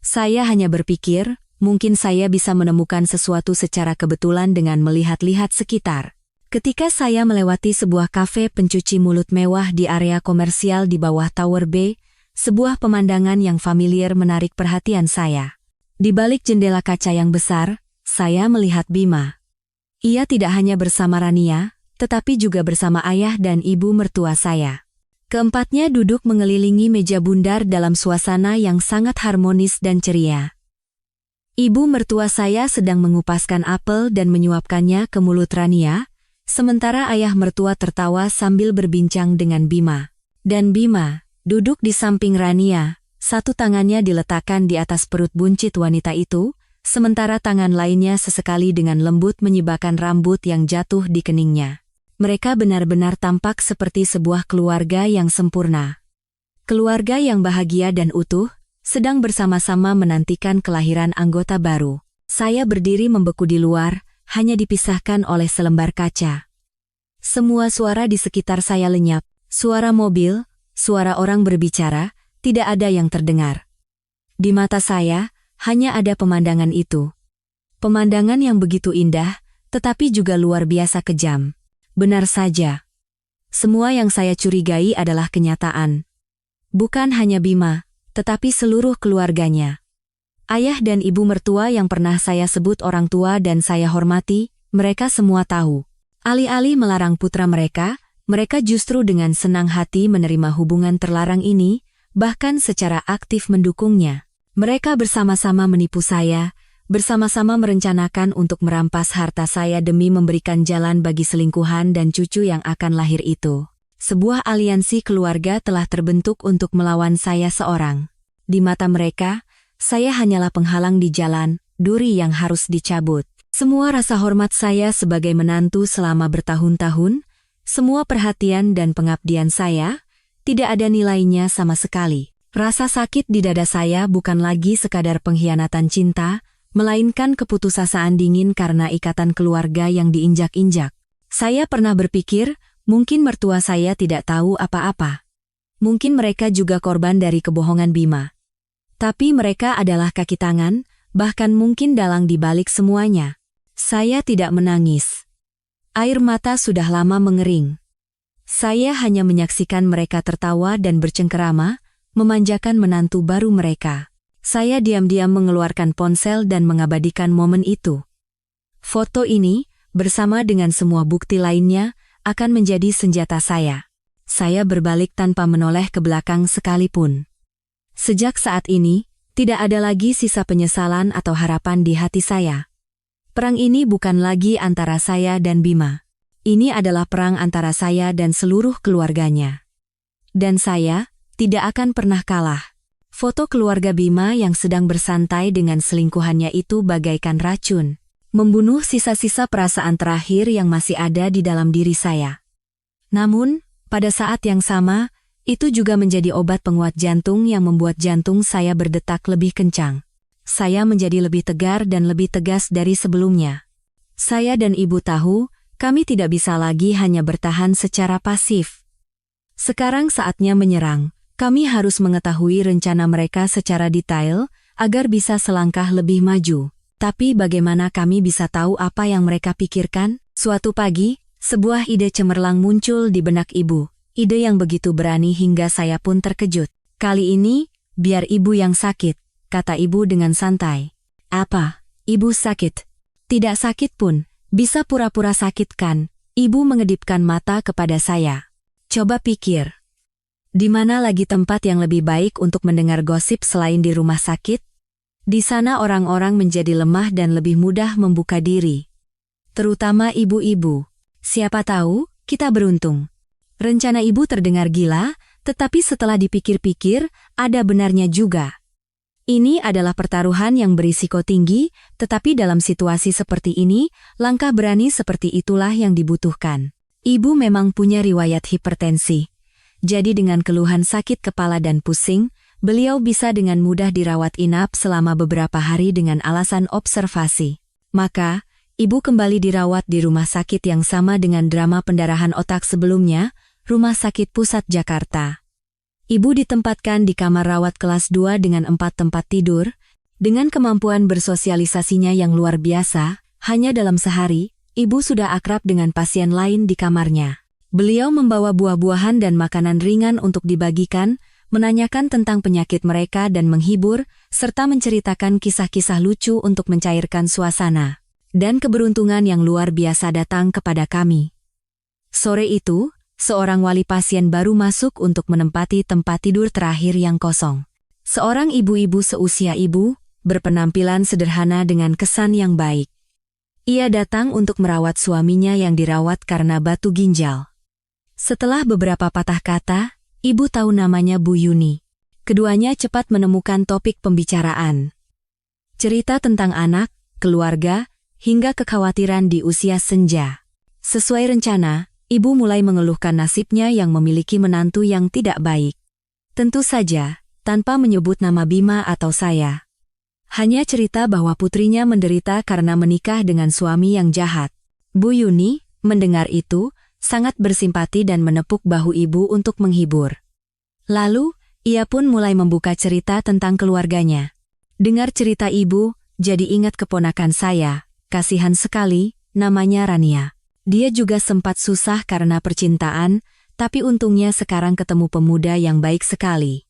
Saya hanya berpikir, mungkin saya bisa menemukan sesuatu secara kebetulan dengan melihat-lihat sekitar. Ketika saya melewati sebuah kafe pencuci mulut mewah di area komersial di bawah Tower B, sebuah pemandangan yang familiar menarik perhatian saya. Di balik jendela kaca yang besar, saya melihat Bima. Ia tidak hanya bersama Rania, tetapi juga bersama ayah dan ibu mertua saya. Keempatnya duduk mengelilingi meja bundar dalam suasana yang sangat harmonis dan ceria. Ibu mertua saya sedang mengupaskan apel dan menyuapkannya ke mulut Rania, sementara ayah mertua tertawa sambil berbincang dengan Bima. Dan Bima duduk di samping Rania, satu tangannya diletakkan di atas perut buncit wanita itu, sementara tangan lainnya sesekali dengan lembut menyibakkan rambut yang jatuh di keningnya. Mereka benar-benar tampak seperti sebuah keluarga yang sempurna. Keluarga yang bahagia dan utuh, sedang bersama-sama menantikan kelahiran anggota baru. Saya berdiri membeku di luar, hanya dipisahkan oleh selembar kaca. Semua suara di sekitar saya lenyap, suara mobil, suara orang berbicara, tidak ada yang terdengar. Di mata saya, hanya ada pemandangan itu. Pemandangan yang begitu indah, tetapi juga luar biasa kejam. Benar saja. Semua yang saya curigai adalah kenyataan. Bukan hanya Bima, tetapi seluruh keluarganya. Ayah dan ibu mertua yang pernah saya sebut orang tua dan saya hormati, mereka semua tahu. Alih-alih melarang putra mereka justru dengan senang hati menerima hubungan terlarang ini, bahkan secara aktif mendukungnya. Mereka bersama-sama menipu saya, bersama-sama merencanakan untuk merampas harta saya demi memberikan jalan bagi selingkuhan dan cucu yang akan lahir itu. Sebuah aliansi keluarga telah terbentuk untuk melawan saya seorang. Di mata mereka, saya hanyalah penghalang di jalan, duri yang harus dicabut. Semua rasa hormat saya sebagai menantu selama bertahun-tahun, semua perhatian dan pengabdian saya, tidak ada nilainya sama sekali. Rasa sakit di dada saya bukan lagi sekadar pengkhianatan cinta, melainkan keputusasaan dingin karena ikatan keluarga yang diinjak-injak. Saya pernah berpikir, mungkin mertua saya tidak tahu apa-apa. Mungkin mereka juga korban dari kebohongan Bima. Tapi mereka adalah kaki tangan, bahkan mungkin dalang di balik semuanya. Saya tidak menangis. Air mata sudah lama mengering. Saya hanya menyaksikan mereka tertawa dan bercengkerama, memanjakan menantu baru mereka. Saya diam-diam mengeluarkan ponsel dan mengabadikan momen itu. Foto ini, bersama dengan semua bukti lainnya, akan menjadi senjata saya. Saya berbalik tanpa menoleh ke belakang sekalipun. Sejak saat ini, tidak ada lagi sisa penyesalan atau harapan di hati saya. Perang ini bukan lagi antara saya dan Bima. Ini adalah perang antara saya dan seluruh keluarganya. Dan saya tidak akan pernah kalah. Foto keluarga Bima yang sedang bersantai dengan selingkuhannya itu bagaikan racun, membunuh sisa-sisa perasaan terakhir yang masih ada di dalam diri saya. Namun, pada saat yang sama, itu juga menjadi obat penguat jantung yang membuat jantung saya berdetak lebih kencang. Saya menjadi lebih tegar dan lebih tegas dari sebelumnya. Saya dan ibu tahu, kami tidak bisa lagi hanya bertahan secara pasif. Sekarang saatnya menyerang. Kami harus mengetahui rencana mereka secara detail, agar bisa selangkah lebih maju. Tapi bagaimana kami bisa tahu apa yang mereka pikirkan? Suatu pagi, sebuah ide cemerlang muncul di benak ibu. Ide yang begitu berani hingga saya pun terkejut. Kali ini, biar ibu yang sakit, kata ibu dengan santai. Apa? Ibu sakit? Tidak sakit pun, bisa pura-pura sakit kan? Ibu mengedipkan mata kepada saya. Coba pikir. Di mana lagi tempat yang lebih baik untuk mendengar gosip selain di rumah sakit? Di sana orang-orang menjadi lemah dan lebih mudah membuka diri. Terutama ibu-ibu. Siapa tahu, kita beruntung. Rencana ibu terdengar gila, tetapi setelah dipikir-pikir, ada benarnya juga. Ini adalah pertaruhan yang berisiko tinggi, tetapi dalam situasi seperti ini, langkah berani seperti itulah yang dibutuhkan. Ibu memang punya riwayat hipertensi. Jadi dengan keluhan sakit kepala dan pusing, beliau bisa dengan mudah dirawat inap selama beberapa hari dengan alasan observasi. Maka, Ibu kembali dirawat di rumah sakit yang sama dengan drama pendarahan otak sebelumnya, Rumah Sakit Pusat Jakarta. Ibu ditempatkan di kamar rawat kelas 2 dengan 4 tempat tidur. Dengan kemampuan bersosialisasinya yang luar biasa, hanya dalam sehari, ibu sudah akrab dengan pasien lain di kamarnya. Beliau membawa buah-buahan dan makanan ringan untuk dibagikan, menanyakan tentang penyakit mereka dan menghibur, serta menceritakan kisah-kisah lucu untuk mencairkan suasana. Dan keberuntungan yang luar biasa datang kepada kami. Sore itu, seorang wali pasien baru masuk untuk menempati tempat tidur terakhir yang kosong. Seorang ibu-ibu seusia ibu, berpenampilan sederhana dengan kesan yang baik. Ia datang untuk merawat suaminya yang dirawat karena batu ginjal. Setelah beberapa patah kata, ibu tahu namanya Bu Yuni. Keduanya cepat menemukan topik pembicaraan. Cerita tentang anak, keluarga, hingga kekhawatiran di usia senja. Sesuai rencana, ibu mulai mengeluhkan nasibnya yang memiliki menantu yang tidak baik. Tentu saja, tanpa menyebut nama Bima atau saya. Hanya cerita bahwa putrinya menderita karena menikah dengan suami yang jahat. Bu Yuni, mendengar itu, sangat bersimpati dan menepuk bahu ibu untuk menghibur. Lalu, ia pun mulai membuka cerita tentang keluarganya. Dengar cerita ibu, jadi ingat keponakan saya, kasihan sekali, namanya Rania. Dia juga sempat susah karena percintaan, tapi untungnya sekarang ketemu pemuda yang baik sekali.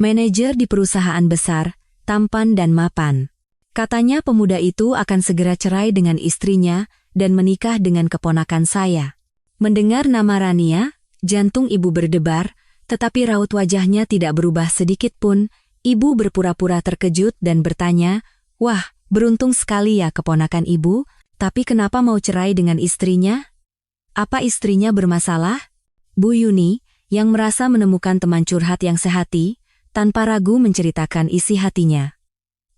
Manajer di perusahaan besar, tampan dan mapan. Katanya pemuda itu akan segera cerai dengan istrinya dan menikah dengan keponakan saya. Mendengar nama Rania, jantung ibu berdebar, tetapi raut wajahnya tidak berubah sedikit pun. Ibu berpura-pura terkejut dan bertanya, "Wah, beruntung sekali ya keponakan ibu, tapi kenapa mau cerai dengan istrinya? Apa istrinya bermasalah?" Bu Yuni, yang merasa menemukan teman curhat yang sehati, tanpa ragu menceritakan isi hatinya.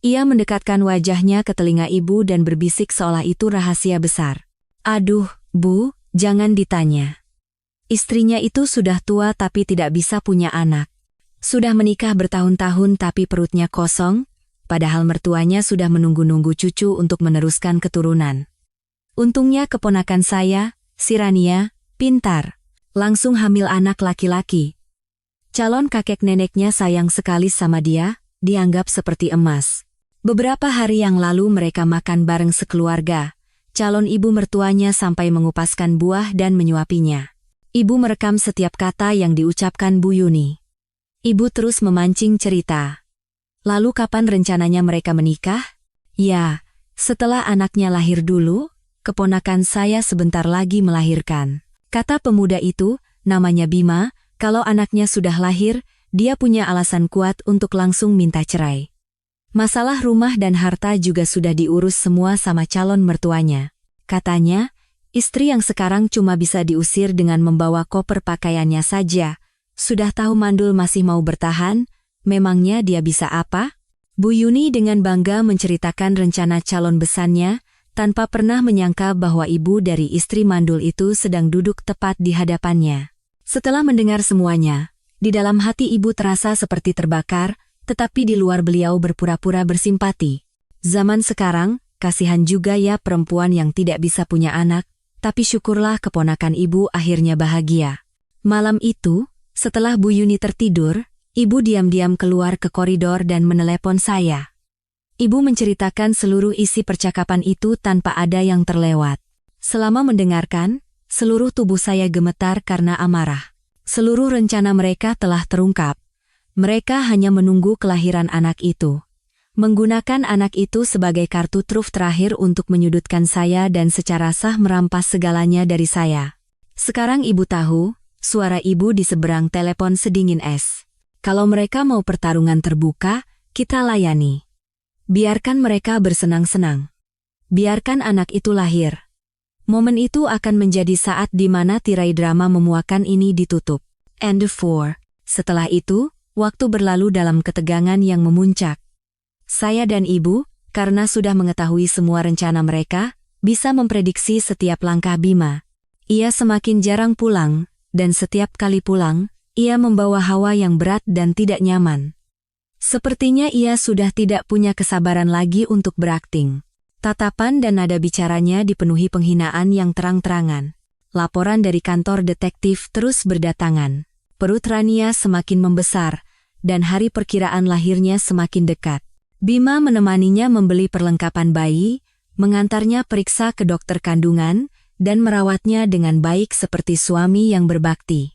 Ia mendekatkan wajahnya ke telinga ibu dan berbisik seolah itu rahasia besar. "Aduh, Bu, jangan ditanya. Istrinya itu sudah tua tapi tidak bisa punya anak. Sudah menikah bertahun-tahun tapi perutnya kosong, padahal mertuanya sudah menunggu-nunggu cucu untuk meneruskan keturunan. Untungnya keponakan saya, si Rania, pintar. Langsung hamil anak laki-laki. Calon kakek neneknya sayang sekali sama dia, dianggap seperti emas. Beberapa hari yang lalu mereka makan bareng sekeluarga. Calon ibu mertuanya sampai mengupaskan buah dan menyuapinya. Ibu merekam setiap kata yang diucapkan Bu Yuni. Ibu terus memancing cerita. Lalu kapan rencananya mereka menikah? Ya, setelah anaknya lahir dulu, keponakan saya sebentar lagi melahirkan. Kata pemuda itu, namanya Bima. Kalau anaknya sudah lahir, dia punya alasan kuat untuk langsung minta cerai. Masalah rumah dan harta juga sudah diurus semua sama calon mertuanya. Katanya, istri yang sekarang cuma bisa diusir dengan membawa koper pakaiannya saja. Sudah tahu mandul masih mau bertahan, memangnya dia bisa apa? Bu Yuni dengan bangga menceritakan rencana calon besannya, tanpa pernah menyangka bahwa ibu dari istri mandul itu sedang duduk tepat di hadapannya. Setelah mendengar semuanya, di dalam hati ibu terasa seperti terbakar, tetapi di luar beliau berpura-pura bersimpati. Zaman sekarang, kasihan juga ya perempuan yang tidak bisa punya anak, tapi syukurlah keponakan ibu akhirnya bahagia. Malam itu, setelah Bu Yuni tertidur, ibu diam-diam keluar ke koridor dan menelepon saya. Ibu menceritakan seluruh isi percakapan itu tanpa ada yang terlewat. Selama mendengarkan, seluruh tubuh saya gemetar karena amarah. Seluruh rencana mereka telah terungkap. Mereka hanya menunggu kelahiran anak itu. Menggunakan anak itu sebagai kartu truf terakhir untuk menyudutkan saya dan secara sah merampas segalanya dari saya. Sekarang ibu tahu, suara ibu di seberang telepon sedingin es. Kalau mereka mau pertarungan terbuka, kita layani. Biarkan mereka bersenang-senang. Biarkan anak itu lahir. Momen itu akan menjadi saat di mana tirai drama memuakan ini ditutup. End 4. Setelah itu, waktu berlalu dalam ketegangan yang memuncak. Saya dan ibu, karena sudah mengetahui semua rencana mereka, bisa memprediksi setiap langkah Bima. Ia semakin jarang pulang, dan setiap kali pulang, ia membawa hawa yang berat dan tidak nyaman. Sepertinya ia sudah tidak punya kesabaran lagi untuk berakting. Tatapan dan nada bicaranya dipenuhi penghinaan yang terang-terangan. Laporan dari kantor detektif terus berdatangan. Perut Rania semakin membesar, dan hari perkiraan lahirnya semakin dekat. Bima menemaninya membeli perlengkapan bayi, mengantarnya periksa ke dokter kandungan, dan merawatnya dengan baik seperti suami yang berbakti.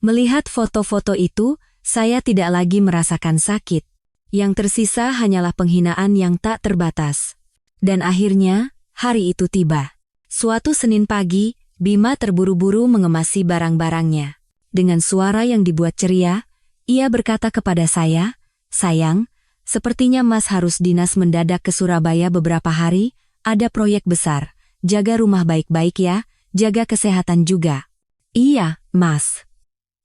Melihat foto-foto itu, saya tidak lagi merasakan sakit. Yang tersisa hanyalah penghinaan yang tak terbatas. Dan akhirnya, hari itu tiba. Suatu Senin pagi, Bima terburu-buru mengemasi barang-barangnya. Dengan suara yang dibuat ceria, ia berkata kepada saya, "Sayang, sepertinya Mas harus dinas mendadak ke Surabaya beberapa hari, ada proyek besar. Jaga rumah baik-baik ya, jaga kesehatan juga." "Iya, Mas.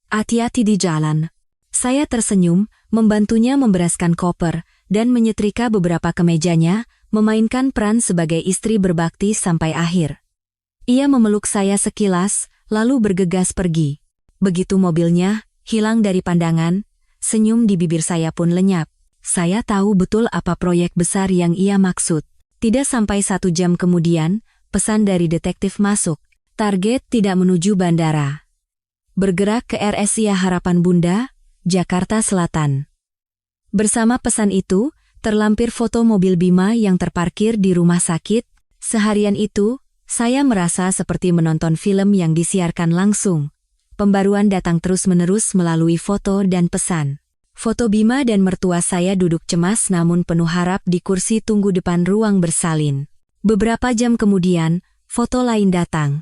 Hati-hati di jalan." Saya tersenyum, membantunya membereskan koper, dan menyetrika beberapa kemejanya, memainkan peran sebagai istri berbakti sampai akhir. Ia memeluk saya sekilas, lalu bergegas pergi. Begitu mobilnya hilang dari pandangan, senyum di bibir saya pun lenyap. Saya tahu betul apa proyek besar yang ia maksud. Tidak sampai 1 jam kemudian, pesan dari detektif masuk. Target tidak menuju bandara. Bergerak ke RSIA Harapan Bunda, Jakarta Selatan. Bersama pesan itu, terlampir foto mobil Bima yang terparkir di rumah sakit. Seharian itu, saya merasa seperti menonton film yang disiarkan langsung. Pembaruan datang terus-menerus melalui foto dan pesan. Foto Bima dan mertua saya duduk cemas namun penuh harap di kursi tunggu depan ruang bersalin. Beberapa jam kemudian, foto lain datang.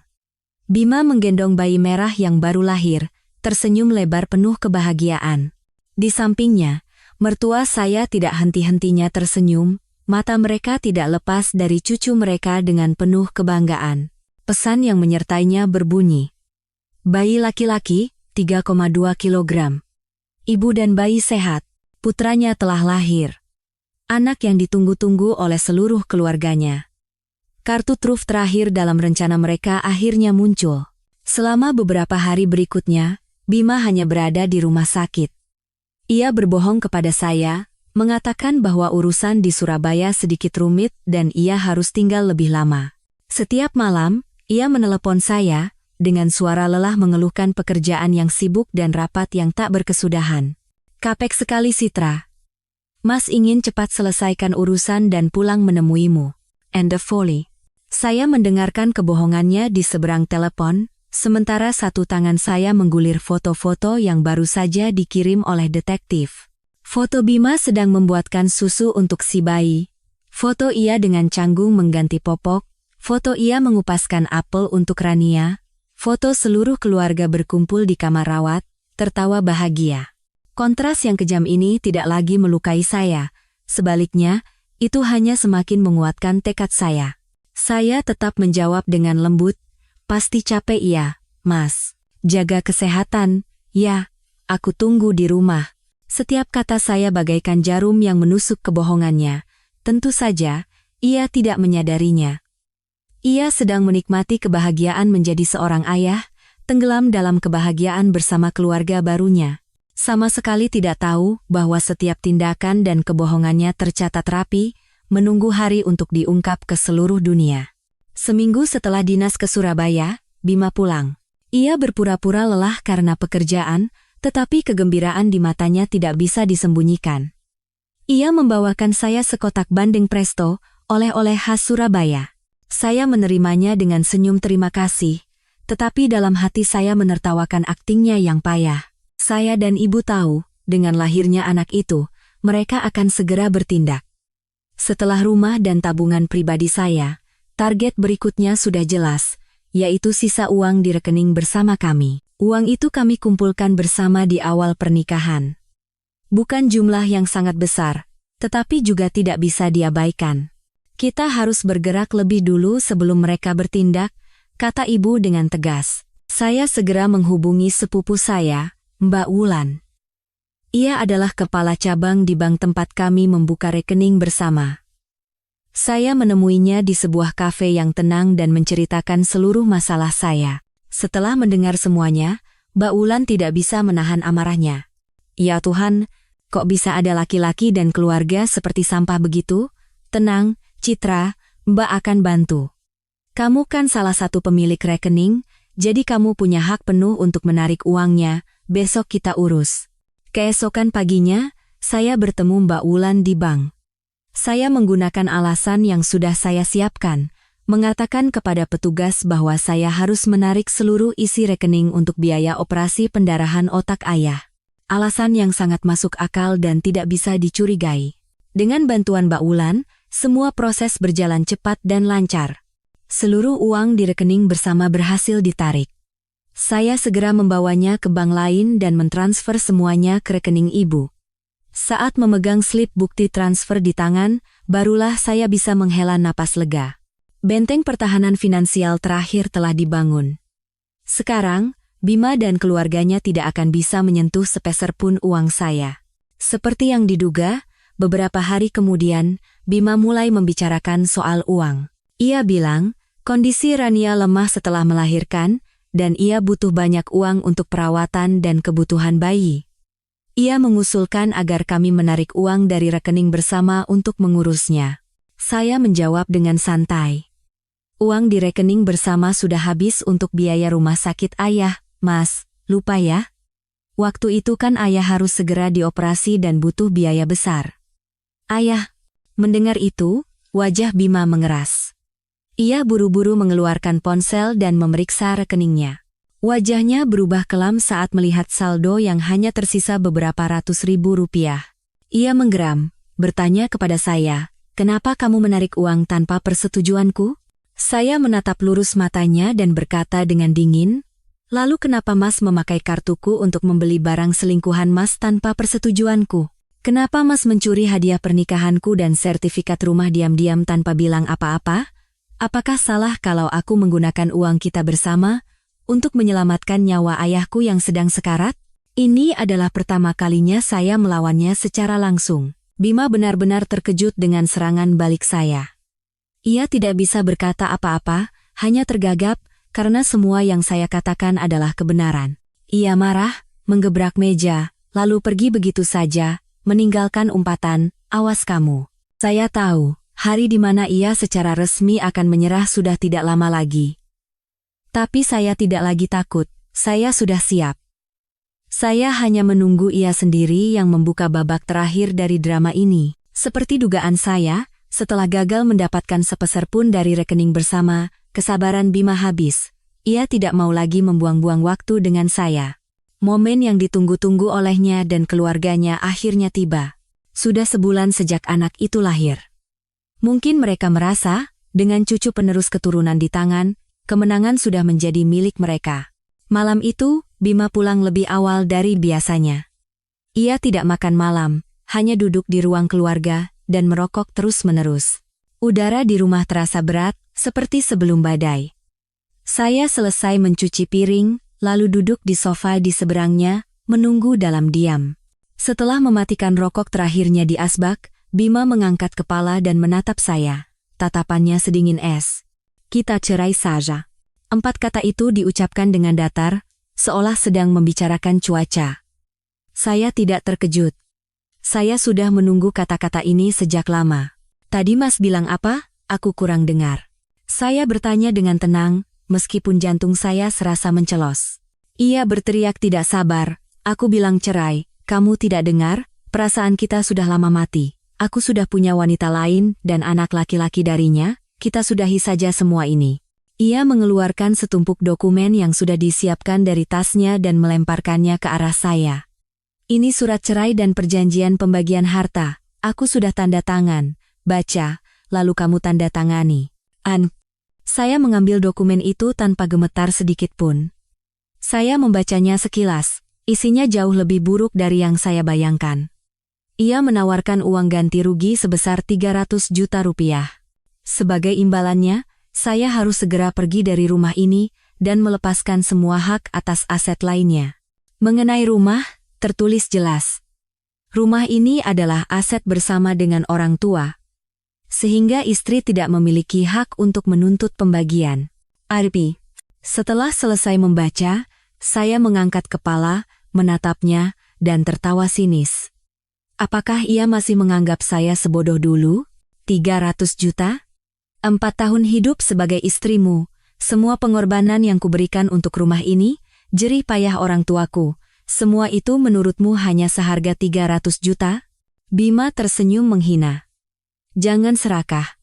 Bima menggendong bayi merah yang baru lahir, tersenyum lebar penuh kebahagiaan. Di sampingnya, mertua saya tidak henti-hentinya tersenyum, mata mereka tidak lepas dari cucu mereka dengan penuh kebanggaan. Pesan yang menyertainya berbunyi, "Bayi laki-laki, 3,2 kilogram. Ibu dan bayi sehat, putranya telah lahir. Anak yang ditunggu-tunggu oleh seluruh keluarganya." Kartu truf terakhir dalam rencana mereka akhirnya muncul. Selama beberapa hari berikutnya, Bima hanya berada di rumah sakit. Ia berbohong kepada saya, mengatakan bahwa urusan di Surabaya sedikit rumit dan ia harus tinggal lebih lama. Setiap malam, ia menelepon saya, dengan suara lelah mengeluhkan pekerjaan yang sibuk dan rapat yang tak berkesudahan. "Kapek sekali Citra. Mas ingin cepat selesaikan urusan dan pulang menemuimu." End of volley. Saya mendengarkan kebohongannya di seberang telepon, sementara satu tangan saya menggulir foto-foto yang baru saja dikirim oleh detektif. Foto Bima sedang membuatkan susu untuk si bayi. Foto ia dengan canggung mengganti popok. Foto ia mengupaskan apel untuk Rania. Foto seluruh keluarga berkumpul di kamar rawat, tertawa bahagia. Kontras yang kejam ini tidak lagi melukai saya. Sebaliknya, itu hanya semakin menguatkan tekad saya. Saya tetap menjawab dengan lembut, "Pasti capek ya, Mas. Jaga kesehatan, ya. Aku tunggu di rumah." Setiap kata saya bagaikan jarum yang menusuk kebohongannya. Tentu saja, ia tidak menyadarinya. Ia sedang menikmati kebahagiaan menjadi seorang ayah, tenggelam dalam kebahagiaan bersama keluarga barunya. Sama sekali tidak tahu bahwa setiap tindakan dan kebohongannya tercatat rapi, menunggu hari untuk diungkap ke seluruh dunia. Seminggu setelah dinas ke Surabaya, Bima pulang. Ia berpura-pura lelah karena pekerjaan, tetapi kegembiraan di matanya tidak bisa disembunyikan. Ia membawakan saya sekotak bandeng presto, oleh-oleh khas Surabaya. Saya menerimanya dengan senyum terima kasih, tetapi dalam hati saya menertawakan aktingnya yang payah. Saya dan ibu tahu, dengan lahirnya anak itu, mereka akan segera bertindak. Setelah rumah dan tabungan pribadi saya, target berikutnya sudah jelas, yaitu sisa uang di rekening bersama kami. Uang itu kami kumpulkan bersama di awal pernikahan. Bukan jumlah yang sangat besar, tetapi juga tidak bisa diabaikan. "Kita harus bergerak lebih dulu sebelum mereka bertindak," kata ibu dengan tegas. Saya segera menghubungi sepupu saya, Mbak Wulan. Ia adalah kepala cabang di bank tempat kami membuka rekening bersama. Saya menemuinya di sebuah kafe yang tenang dan menceritakan seluruh masalah saya. Setelah mendengar semuanya, Mbak Wulan tidak bisa menahan amarahnya. "Ya Tuhan, kok bisa ada laki-laki dan keluarga seperti sampah begitu? Tenang, Citra, Mbak akan bantu. Kamu kan salah satu pemilik rekening, jadi kamu punya hak penuh untuk menarik uangnya, besok kita urus. Keesokan paginya, saya bertemu Mbak Wulan di bank. Saya menggunakan alasan yang sudah saya siapkan, mengatakan kepada petugas bahwa saya harus menarik seluruh isi rekening untuk biaya operasi pendarahan otak ayah. Alasan yang sangat masuk akal dan tidak bisa dicurigai. Dengan bantuan Mbak Wulan, semua proses berjalan cepat dan lancar. Seluruh uang di rekening bersama berhasil ditarik. Saya segera membawanya ke bank lain dan mentransfer semuanya ke rekening ibu. Saat memegang slip bukti transfer di tangan, barulah saya bisa menghela napas lega. Benteng pertahanan finansial terakhir telah dibangun. Sekarang, Bima dan keluarganya tidak akan bisa menyentuh sepeser pun uang saya. Seperti yang diduga, beberapa hari kemudian, Bima mulai membicarakan soal uang. Ia bilang, kondisi Rania lemah setelah melahirkan, dan ia butuh banyak uang untuk perawatan dan kebutuhan bayi. Ia mengusulkan agar kami menarik uang dari rekening bersama untuk mengurusnya. Saya menjawab dengan santai. Uang di rekening bersama sudah habis untuk biaya rumah sakit ayah, Mas, lupa ya? Waktu itu kan ayah harus segera dioperasi dan butuh biaya besar. Ayah, mendengar itu, wajah Bima mengeras. Ia buru-buru mengeluarkan ponsel dan memeriksa rekeningnya. Wajahnya berubah kelam saat melihat saldo yang hanya tersisa beberapa ratus ribu rupiah. Ia menggeram, bertanya kepada saya, "Kenapa kamu menarik uang tanpa persetujuanku?" Saya menatap lurus matanya dan berkata dengan dingin, "Lalu kenapa Mas memakai kartuku untuk membeli barang selingkuhan Mas tanpa persetujuanku? Kenapa Mas mencuri hadiah pernikahanku dan sertifikat rumah diam-diam tanpa bilang apa-apa? Apakah salah kalau aku menggunakan uang kita bersama untuk menyelamatkan nyawa ayahku yang sedang sekarat?" Ini adalah pertama kalinya saya melawannya secara langsung. Bima benar-benar terkejut dengan serangan balik saya. Ia tidak bisa berkata apa-apa, hanya tergagap, karena semua yang saya katakan adalah kebenaran. Ia marah, menggebrak meja, lalu pergi begitu saja, meninggalkan umpatan, "Awas kamu." Saya tahu, hari di mana ia secara resmi akan menyerah sudah tidak lama lagi. Tapi saya tidak lagi takut, saya sudah siap. Saya hanya menunggu ia sendiri yang membuka babak terakhir dari drama ini. Seperti dugaan saya, setelah gagal mendapatkan sepeser pun dari rekening bersama, kesabaran Bima habis. Ia tidak mau lagi membuang-buang waktu dengan saya. Momen yang ditunggu-tunggu olehnya dan keluarganya akhirnya tiba. Sudah sebulan sejak anak itu lahir. Mungkin mereka merasa, dengan cucu penerus keturunan di tangan, kemenangan sudah menjadi milik mereka. Malam itu, Bima pulang lebih awal dari biasanya. Ia tidak makan malam, hanya duduk di ruang keluarga, dan merokok terus-menerus. Udara di rumah terasa berat, seperti sebelum badai. Saya selesai mencuci piring, lalu duduk di sofa di seberangnya, menunggu dalam diam. Setelah mematikan rokok terakhirnya di asbak, Bima mengangkat kepala dan menatap saya. Tatapannya sedingin es. "Kita cerai saja." 4 kata itu diucapkan dengan datar, seolah sedang membicarakan cuaca. Saya tidak terkejut. Saya sudah menunggu kata-kata ini sejak lama. "Tadi Mas bilang apa? Aku kurang dengar." Saya bertanya dengan tenang, meskipun jantung saya serasa mencelos. Ia berteriak tidak sabar, "Aku bilang cerai, kamu tidak dengar? Perasaan kita sudah lama mati. Aku sudah punya wanita lain dan anak laki-laki darinya, kita sudahi saja semua ini." Ia mengeluarkan setumpuk dokumen yang sudah disiapkan dari tasnya dan melemparkannya ke arah saya. "Ini surat cerai dan perjanjian pembagian harta. Aku sudah tanda tangan. Baca, lalu kamu tanda tangani." Saya mengambil dokumen itu tanpa gemetar sedikit pun. Saya membacanya sekilas. Isinya jauh lebih buruk dari yang saya bayangkan. Ia menawarkan uang ganti rugi sebesar 300 juta rupiah. Sebagai imbalannya, saya harus segera pergi dari rumah ini dan melepaskan semua hak atas aset lainnya. Mengenai rumah, tertulis jelas. Rumah ini adalah aset bersama dengan orang tua, sehingga istri tidak memiliki hak untuk menuntut pembagian. Setelah selesai membaca, saya mengangkat kepala, menatapnya, dan tertawa sinis. Apakah ia masih menganggap saya sebodoh dulu? 300 juta? 4 tahun hidup sebagai istrimu, semua pengorbanan yang kuberikan untuk rumah ini, jerih payah orang tuaku, semua itu menurutmu hanya seharga 300 juta? Bima tersenyum menghina. Jangan serakah.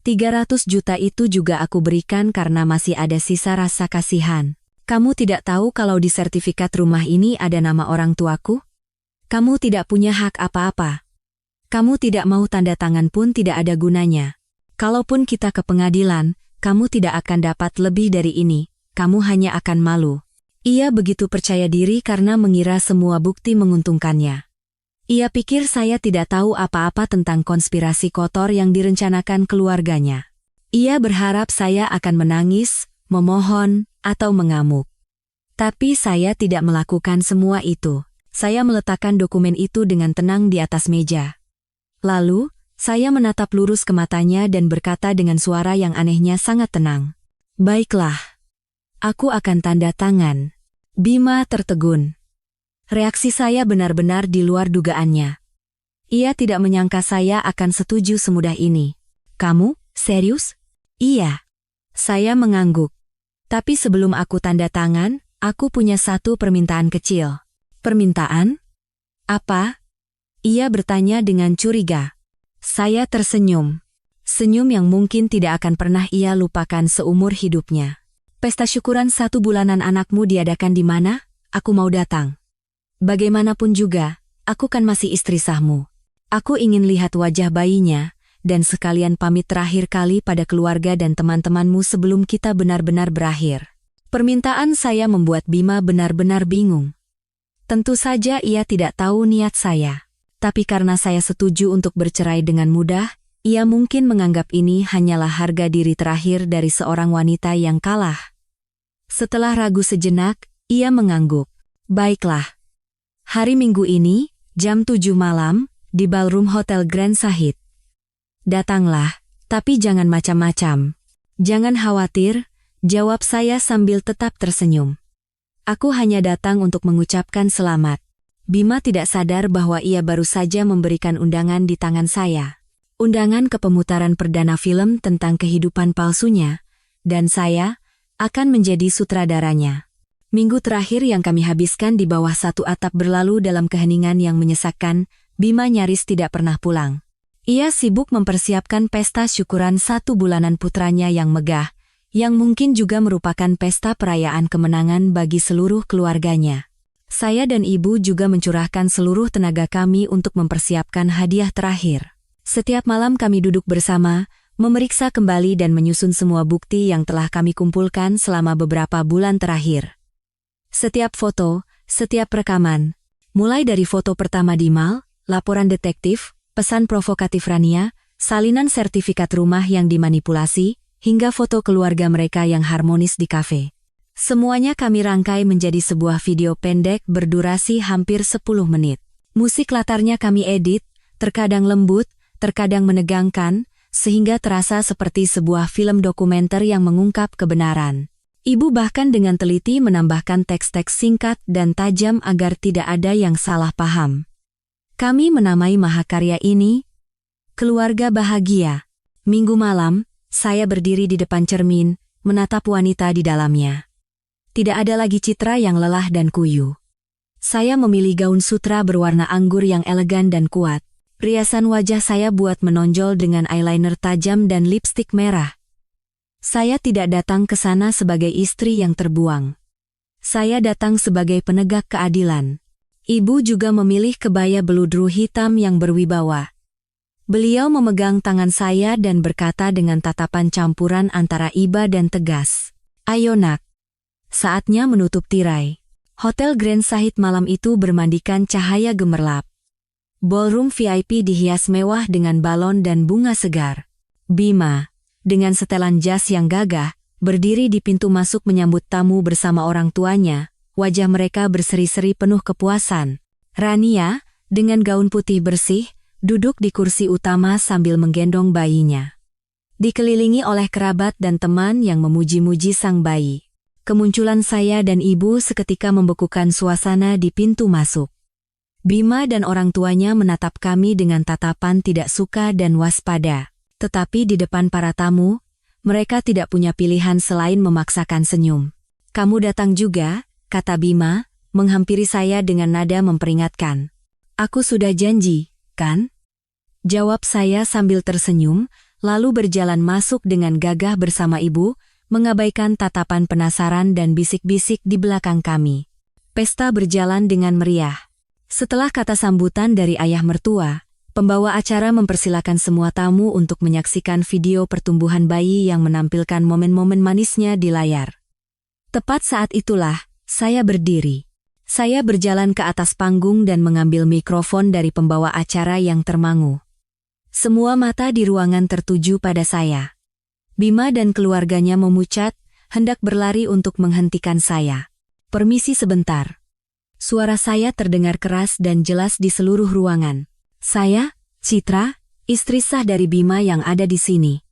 300 juta itu juga aku berikan karena masih ada sisa rasa kasihan. Kamu tidak tahu kalau di sertifikat rumah ini ada nama orang tuaku? Kamu tidak punya hak apa-apa. Kamu tidak mau tanda tangan pun tidak ada gunanya. Kalaupun kita ke pengadilan, kamu tidak akan dapat lebih dari ini, kamu hanya akan malu. Ia begitu percaya diri karena mengira semua bukti menguntungkannya. Ia pikir saya tidak tahu apa-apa tentang konspirasi kotor yang direncanakan keluarganya. Ia berharap saya akan menangis, memohon, atau mengamuk. Tapi saya tidak melakukan semua itu. Saya meletakkan dokumen itu dengan tenang di atas meja. Lalu, saya menatap lurus ke matanya dan berkata dengan suara yang anehnya sangat tenang. Baiklah. Aku akan tanda tangan. Bima tertegun. Reaksi saya benar-benar di luar dugaannya. Ia tidak menyangka saya akan setuju semudah ini. Kamu, serius? Iya. Saya mengangguk. Tapi sebelum aku tanda tangan, aku punya satu permintaan kecil. Permintaan? Apa? Ia bertanya dengan curiga. Saya tersenyum. Senyum yang mungkin tidak akan pernah ia lupakan seumur hidupnya. Pesta syukuran 1 bulanan anakmu diadakan di mana? Aku mau datang. Bagaimanapun juga, aku kan masih istri sahmu. Aku ingin lihat wajah bayinya, dan sekalian pamit terakhir kali pada keluarga dan teman-temanmu sebelum kita benar-benar berakhir. Permintaan saya membuat Bima benar-benar bingung. Tentu saja ia tidak tahu niat saya. Tapi karena saya setuju untuk bercerai dengan mudah, ia mungkin menganggap ini hanyalah harga diri terakhir dari seorang wanita yang kalah. Setelah ragu sejenak, ia mengangguk. Baiklah. Hari Minggu ini, jam 7 malam, di ballroom Hotel Grand Sahid. Datanglah, tapi jangan macam-macam. Jangan khawatir, jawab saya sambil tetap tersenyum. Aku hanya datang untuk mengucapkan selamat. Bima tidak sadar bahwa ia baru saja memberikan undangan di tangan saya. Undangan ke pemutaran perdana film tentang kehidupan palsunya, dan saya akan menjadi sutradaranya. Minggu terakhir yang kami habiskan di bawah satu atap berlalu dalam keheningan yang menyesakkan. Bima nyaris tidak pernah pulang. Ia sibuk mempersiapkan pesta syukuran 1 bulanan putranya yang megah, yang mungkin juga merupakan pesta perayaan kemenangan bagi seluruh keluarganya. Saya dan ibu juga mencurahkan seluruh tenaga kami untuk mempersiapkan hadiah terakhir. Setiap malam kami duduk bersama, memeriksa kembali dan menyusun semua bukti yang telah kami kumpulkan selama beberapa bulan terakhir. Setiap foto, setiap rekaman, mulai dari foto pertama di mall, laporan detektif, pesan provokatif Rania, salinan sertifikat rumah yang dimanipulasi, hingga foto keluarga mereka yang harmonis di kafe. Semuanya kami rangkai menjadi sebuah video pendek berdurasi hampir 10 menit. Musik latarnya kami edit, terkadang lembut, terkadang menegangkan, sehingga terasa seperti sebuah film dokumenter yang mengungkap kebenaran. Ibu bahkan dengan teliti menambahkan teks-teks singkat dan tajam agar tidak ada yang salah paham. Kami menamai mahakarya ini, Keluarga Bahagia. Minggu malam, saya berdiri di depan cermin, menatap wanita di dalamnya. Tidak ada lagi citra yang lelah dan kuyu. Saya memilih gaun sutra berwarna anggur yang elegan dan kuat. Riasan wajah saya buat menonjol dengan eyeliner tajam dan lipstik merah. Saya tidak datang ke sana sebagai istri yang terbuang. Saya datang sebagai penegak keadilan. Ibu juga memilih kebaya beludru hitam yang berwibawa. Beliau memegang tangan saya dan berkata dengan tatapan campuran antara iba dan tegas. Ayo nak. Saatnya menutup tirai. Hotel Grand Sahid malam itu bermandikan cahaya gemerlap. Ballroom VIP dihias mewah dengan balon dan bunga segar. Bima, dengan setelan jas yang gagah, berdiri di pintu masuk menyambut tamu bersama orang tuanya, wajah mereka berseri-seri penuh kepuasan. Rania, dengan gaun putih bersih, duduk di kursi utama sambil menggendong bayinya. Dikelilingi oleh kerabat dan teman yang memuji-muji sang bayi. Kemunculan saya dan ibu seketika membekukan suasana di pintu masuk. Bima dan orang tuanya menatap kami dengan tatapan tidak suka dan waspada. Tetapi di depan para tamu, mereka tidak punya pilihan selain memaksakan senyum. "Kamu datang juga," kata Bima, menghampiri saya dengan nada memperingatkan. "Aku sudah janji, kan?" Jawab saya sambil tersenyum, lalu berjalan masuk dengan gagah bersama ibu, mengabaikan tatapan penasaran dan bisik-bisik di belakang kami. Pesta berjalan dengan meriah. Setelah kata sambutan dari ayah mertua, pembawa acara mempersilakan semua tamu untuk menyaksikan video pertumbuhan bayi yang menampilkan momen-momen manisnya di layar. Tepat saat itulah, saya berdiri. Saya berjalan ke atas panggung dan mengambil mikrofon dari pembawa acara yang termangu. Semua mata di ruangan tertuju pada saya. Bima dan keluarganya memucat, hendak berlari untuk menghentikan saya. "Permisi sebentar." Suara saya terdengar keras dan jelas di seluruh ruangan. "Saya, Citra, istri sah dari Bima yang ada di sini.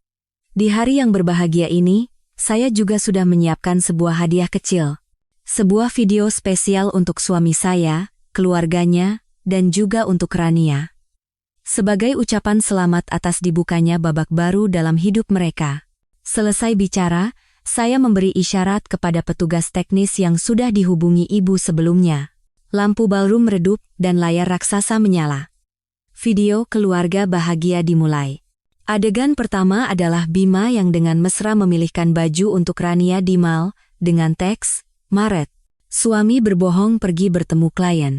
Di hari yang berbahagia ini, saya juga sudah menyiapkan sebuah hadiah kecil. Sebuah video spesial untuk suami saya, keluarganya, dan juga untuk Rania. Sebagai ucapan selamat atas dibukanya babak baru dalam hidup mereka." Selesai bicara, saya memberi isyarat kepada petugas teknis yang sudah dihubungi ibu sebelumnya. Lampu ballroom redup dan layar raksasa menyala. Video keluarga bahagia dimulai. Adegan pertama adalah Bima yang dengan mesra memilihkan baju untuk Rania di mall, dengan teks, "Maret." Suami berbohong pergi bertemu klien.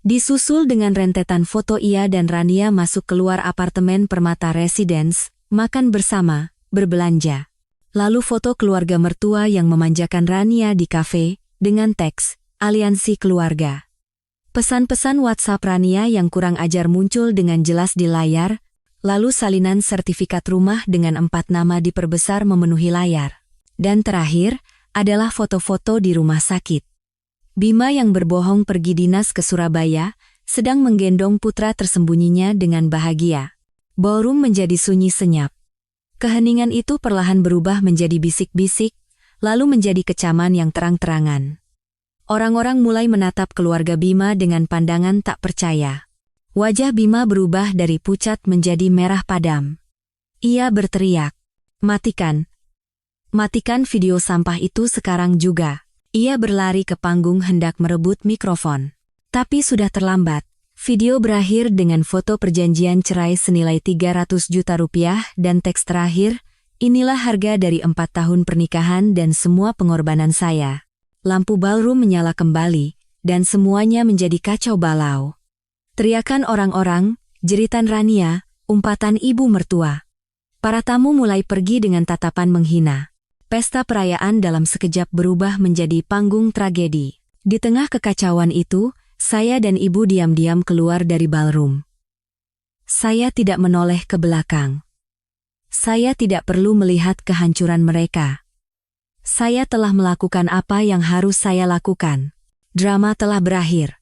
Disusul dengan rentetan foto ia dan Rania masuk keluar apartemen Permata Residence, makan bersama, berbelanja. Lalu foto keluarga mertua yang memanjakan Rania di kafe, dengan teks, "Aliansi Keluarga." Pesan-pesan WhatsApp Rania yang kurang ajar muncul dengan jelas di layar, lalu salinan sertifikat rumah dengan 4 nama diperbesar memenuhi layar. Dan terakhir, adalah foto-foto di rumah sakit. Bima yang berbohong pergi dinas ke Surabaya, sedang menggendong putra tersembunyinya dengan bahagia. Ballroom menjadi sunyi senyap. Keheningan itu perlahan berubah menjadi bisik-bisik, lalu menjadi kecaman yang terang-terangan. Orang-orang mulai menatap keluarga Bima dengan pandangan tak percaya. Wajah Bima berubah dari pucat menjadi merah padam. Ia berteriak, "Matikan! Matikan video sampah itu sekarang juga." Ia berlari ke panggung hendak merebut mikrofon. Tapi sudah terlambat. Video berakhir dengan foto perjanjian cerai senilai 300 juta rupiah dan teks terakhir, "Inilah harga dari 4 tahun pernikahan dan semua pengorbanan saya." Lampu ballroom menyala kembali, dan semuanya menjadi kacau balau. Teriakan orang-orang, jeritan Rania, umpatan ibu mertua. Para tamu mulai pergi dengan tatapan menghina. Pesta perayaan dalam sekejap berubah menjadi panggung tragedi. Di tengah kekacauan itu, saya dan ibu diam-diam keluar dari ballroom. Saya tidak menoleh ke belakang. Saya tidak perlu melihat kehancuran mereka. Saya telah melakukan apa yang harus saya lakukan. Drama telah berakhir.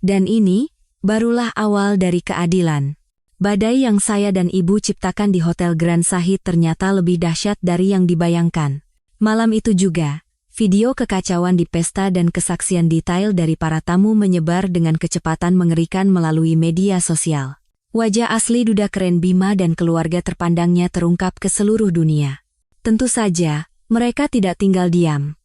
Dan ini, barulah awal dari keadilan. Badai yang saya dan ibu ciptakan di Hotel Grand Sahid ternyata lebih dahsyat dari yang dibayangkan. Malam itu juga, video kekacauan di pesta dan kesaksian detail dari para tamu menyebar dengan kecepatan mengerikan melalui media sosial. Wajah asli duda keren Bima dan keluarga terpandangnya terungkap ke seluruh dunia. Tentu saja, mereka tidak tinggal diam.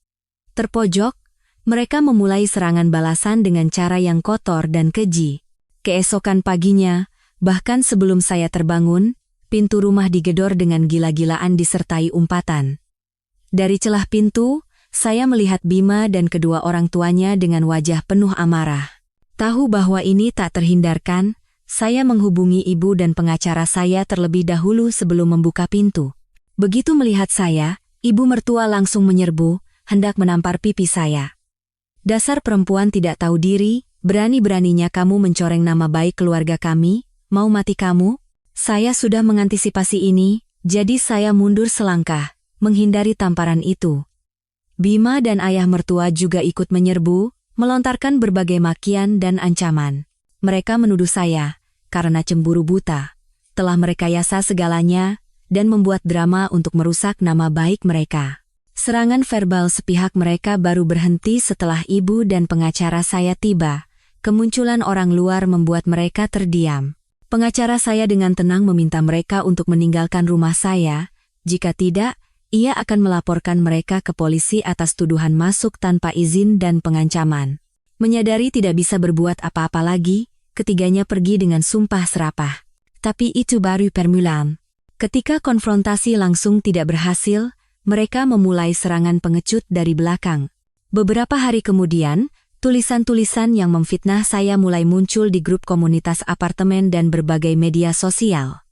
Terpojok, mereka memulai serangan balasan dengan cara yang kotor dan keji. Keesokan paginya, bahkan sebelum saya terbangun, pintu rumah digedor dengan gila-gilaan disertai umpatan. Dari celah pintu, saya melihat Bima dan kedua orang tuanya dengan wajah penuh amarah. Tahu bahwa ini tak terhindarkan, saya menghubungi ibu dan pengacara saya terlebih dahulu sebelum membuka pintu. Begitu melihat saya, ibu mertua langsung menyerbu, hendak menampar pipi saya. "Dasar perempuan tidak tahu diri, berani-beraninya kamu mencoreng nama baik keluarga kami, mau mati kamu?" Saya sudah mengantisipasi ini, jadi saya mundur selangkah, menghindari tamparan itu. Bima dan ayah mertua juga ikut menyerbu, melontarkan berbagai makian dan ancaman. Mereka menuduh saya, karena cemburu buta, telah merekayasa segalanya, dan membuat drama untuk merusak nama baik mereka. Serangan verbal sepihak mereka baru berhenti setelah ibu dan pengacara saya tiba. Kemunculan orang luar membuat mereka terdiam. Pengacara saya dengan tenang meminta mereka untuk meninggalkan rumah saya, jika tidak, ia akan melaporkan mereka ke polisi atas tuduhan masuk tanpa izin dan pengancaman. Menyadari tidak bisa berbuat apa-apa lagi, ketiganya pergi dengan sumpah serapah. Tapi itu baru permulaan. Ketika konfrontasi langsung tidak berhasil, mereka memulai serangan pengecut dari belakang. Beberapa hari kemudian, tulisan-tulisan yang memfitnah saya mulai muncul di grup komunitas apartemen dan berbagai media sosial.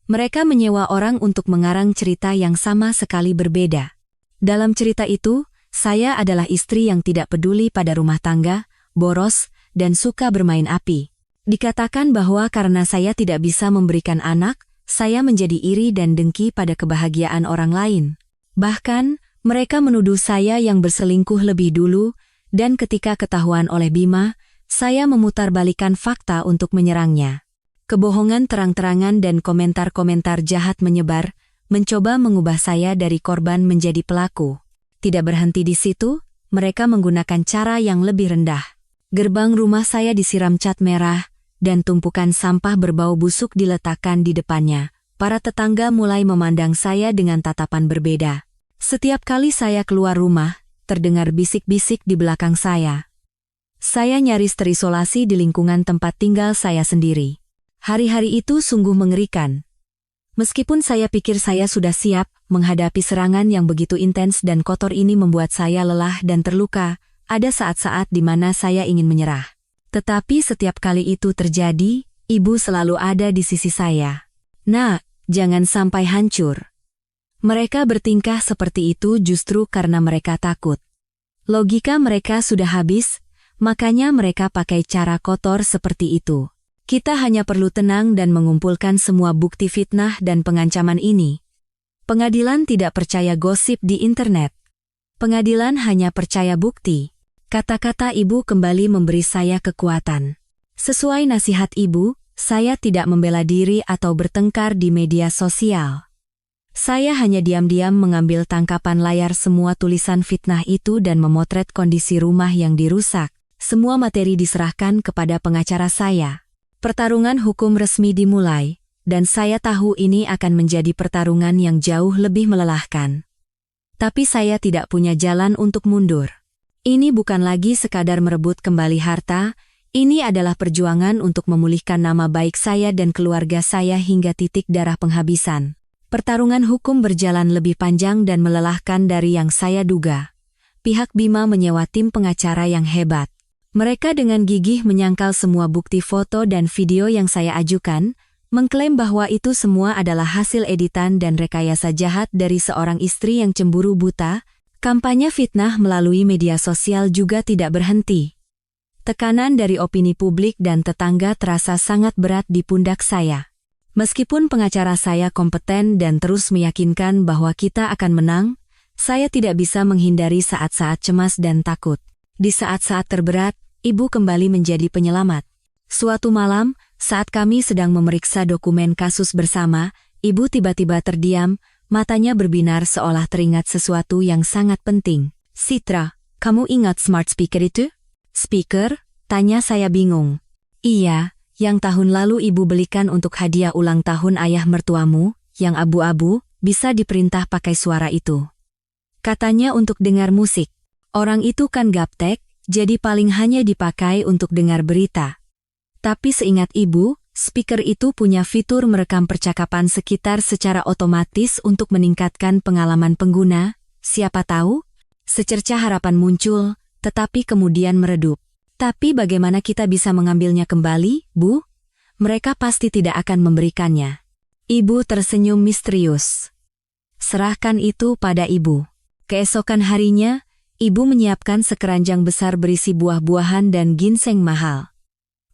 Mereka menyewa orang untuk mengarang cerita yang sama sekali berbeda. Dalam cerita itu, saya adalah istri yang tidak peduli pada rumah tangga, boros, dan suka bermain api. Dikatakan bahwa karena saya tidak bisa memberikan anak, saya menjadi iri dan dengki pada kebahagiaan orang lain. Bahkan, mereka menuduh saya yang berselingkuh lebih dulu, dan ketika ketahuan oleh Bima, saya memutarbalikkan fakta untuk menyerangnya. Kebohongan terang-terangan dan komentar-komentar jahat menyebar, mencoba mengubah saya dari korban menjadi pelaku. Tidak berhenti di situ, mereka menggunakan cara yang lebih rendah. Gerbang rumah saya disiram cat merah, dan tumpukan sampah berbau busuk diletakkan di depannya. Para tetangga mulai memandang saya dengan tatapan berbeda. Setiap kali saya keluar rumah, terdengar bisik-bisik di belakang saya. Saya nyaris terisolasi di lingkungan tempat tinggal saya sendiri. Hari-hari itu sungguh mengerikan. Meskipun saya pikir saya sudah siap, menghadapi serangan yang begitu intens dan kotor ini membuat saya lelah dan terluka, ada saat-saat di mana saya ingin menyerah. Tetapi setiap kali itu terjadi, ibu selalu ada di sisi saya. Nah, jangan sampai hancur. Mereka bertingkah seperti itu justru karena mereka takut. Logika mereka sudah habis, makanya mereka pakai cara kotor seperti itu. Kita hanya perlu tenang dan mengumpulkan semua bukti fitnah dan pengancaman ini. Pengadilan tidak percaya gosip di internet. Pengadilan hanya percaya bukti. Kata-kata ibu kembali memberi saya kekuatan. Sesuai nasihat ibu, saya tidak membela diri atau bertengkar di media sosial. Saya hanya diam-diam mengambil tangkapan layar semua tulisan fitnah itu dan memotret kondisi rumah yang dirusak. Semua materi diserahkan kepada pengacara saya. Pertarungan hukum resmi dimulai, dan saya tahu ini akan menjadi pertarungan yang jauh lebih melelahkan. Tapi saya tidak punya jalan untuk mundur. Ini bukan lagi sekadar merebut kembali harta, ini adalah perjuangan untuk memulihkan nama baik saya dan keluarga saya hingga titik darah penghabisan. Pertarungan hukum berjalan lebih panjang dan melelahkan dari yang saya duga. Pihak Bima menyewa tim pengacara yang hebat. Mereka dengan gigih menyangkal semua bukti foto dan video yang saya ajukan, mengklaim bahwa itu semua adalah hasil editan dan rekayasa jahat dari seorang istri yang cemburu buta. Kampanye fitnah melalui media sosial juga tidak berhenti. Tekanan dari opini publik dan tetangga terasa sangat berat di pundak saya. Meskipun pengacara saya kompeten dan terus meyakinkan bahwa kita akan menang, saya tidak bisa menghindari saat-saat cemas dan takut. Di saat-saat terberat, ibu kembali menjadi penyelamat. Suatu malam, saat kami sedang memeriksa dokumen kasus bersama, ibu tiba-tiba terdiam, matanya berbinar seolah teringat sesuatu yang sangat penting. Citra, kamu ingat smart speaker itu? Speaker? Tanya saya bingung. Iya. Yang tahun lalu ibu belikan untuk hadiah ulang tahun ayah mertuamu, yang abu-abu, bisa diperintah pakai suara itu. Katanya untuk dengar musik. Orang itu kan gaptek, jadi paling hanya dipakai untuk dengar berita. Tapi seingat ibu, speaker itu punya fitur merekam percakapan sekitar secara otomatis untuk meningkatkan pengalaman pengguna. Siapa tahu? Secercah harapan muncul, tetapi kemudian meredup. Tapi bagaimana kita bisa mengambilnya kembali, Bu? Mereka pasti tidak akan memberikannya. Ibu tersenyum misterius. Serahkan itu pada ibu. Keesokan harinya, ibu menyiapkan sekeranjang besar berisi buah-buahan dan ginseng mahal.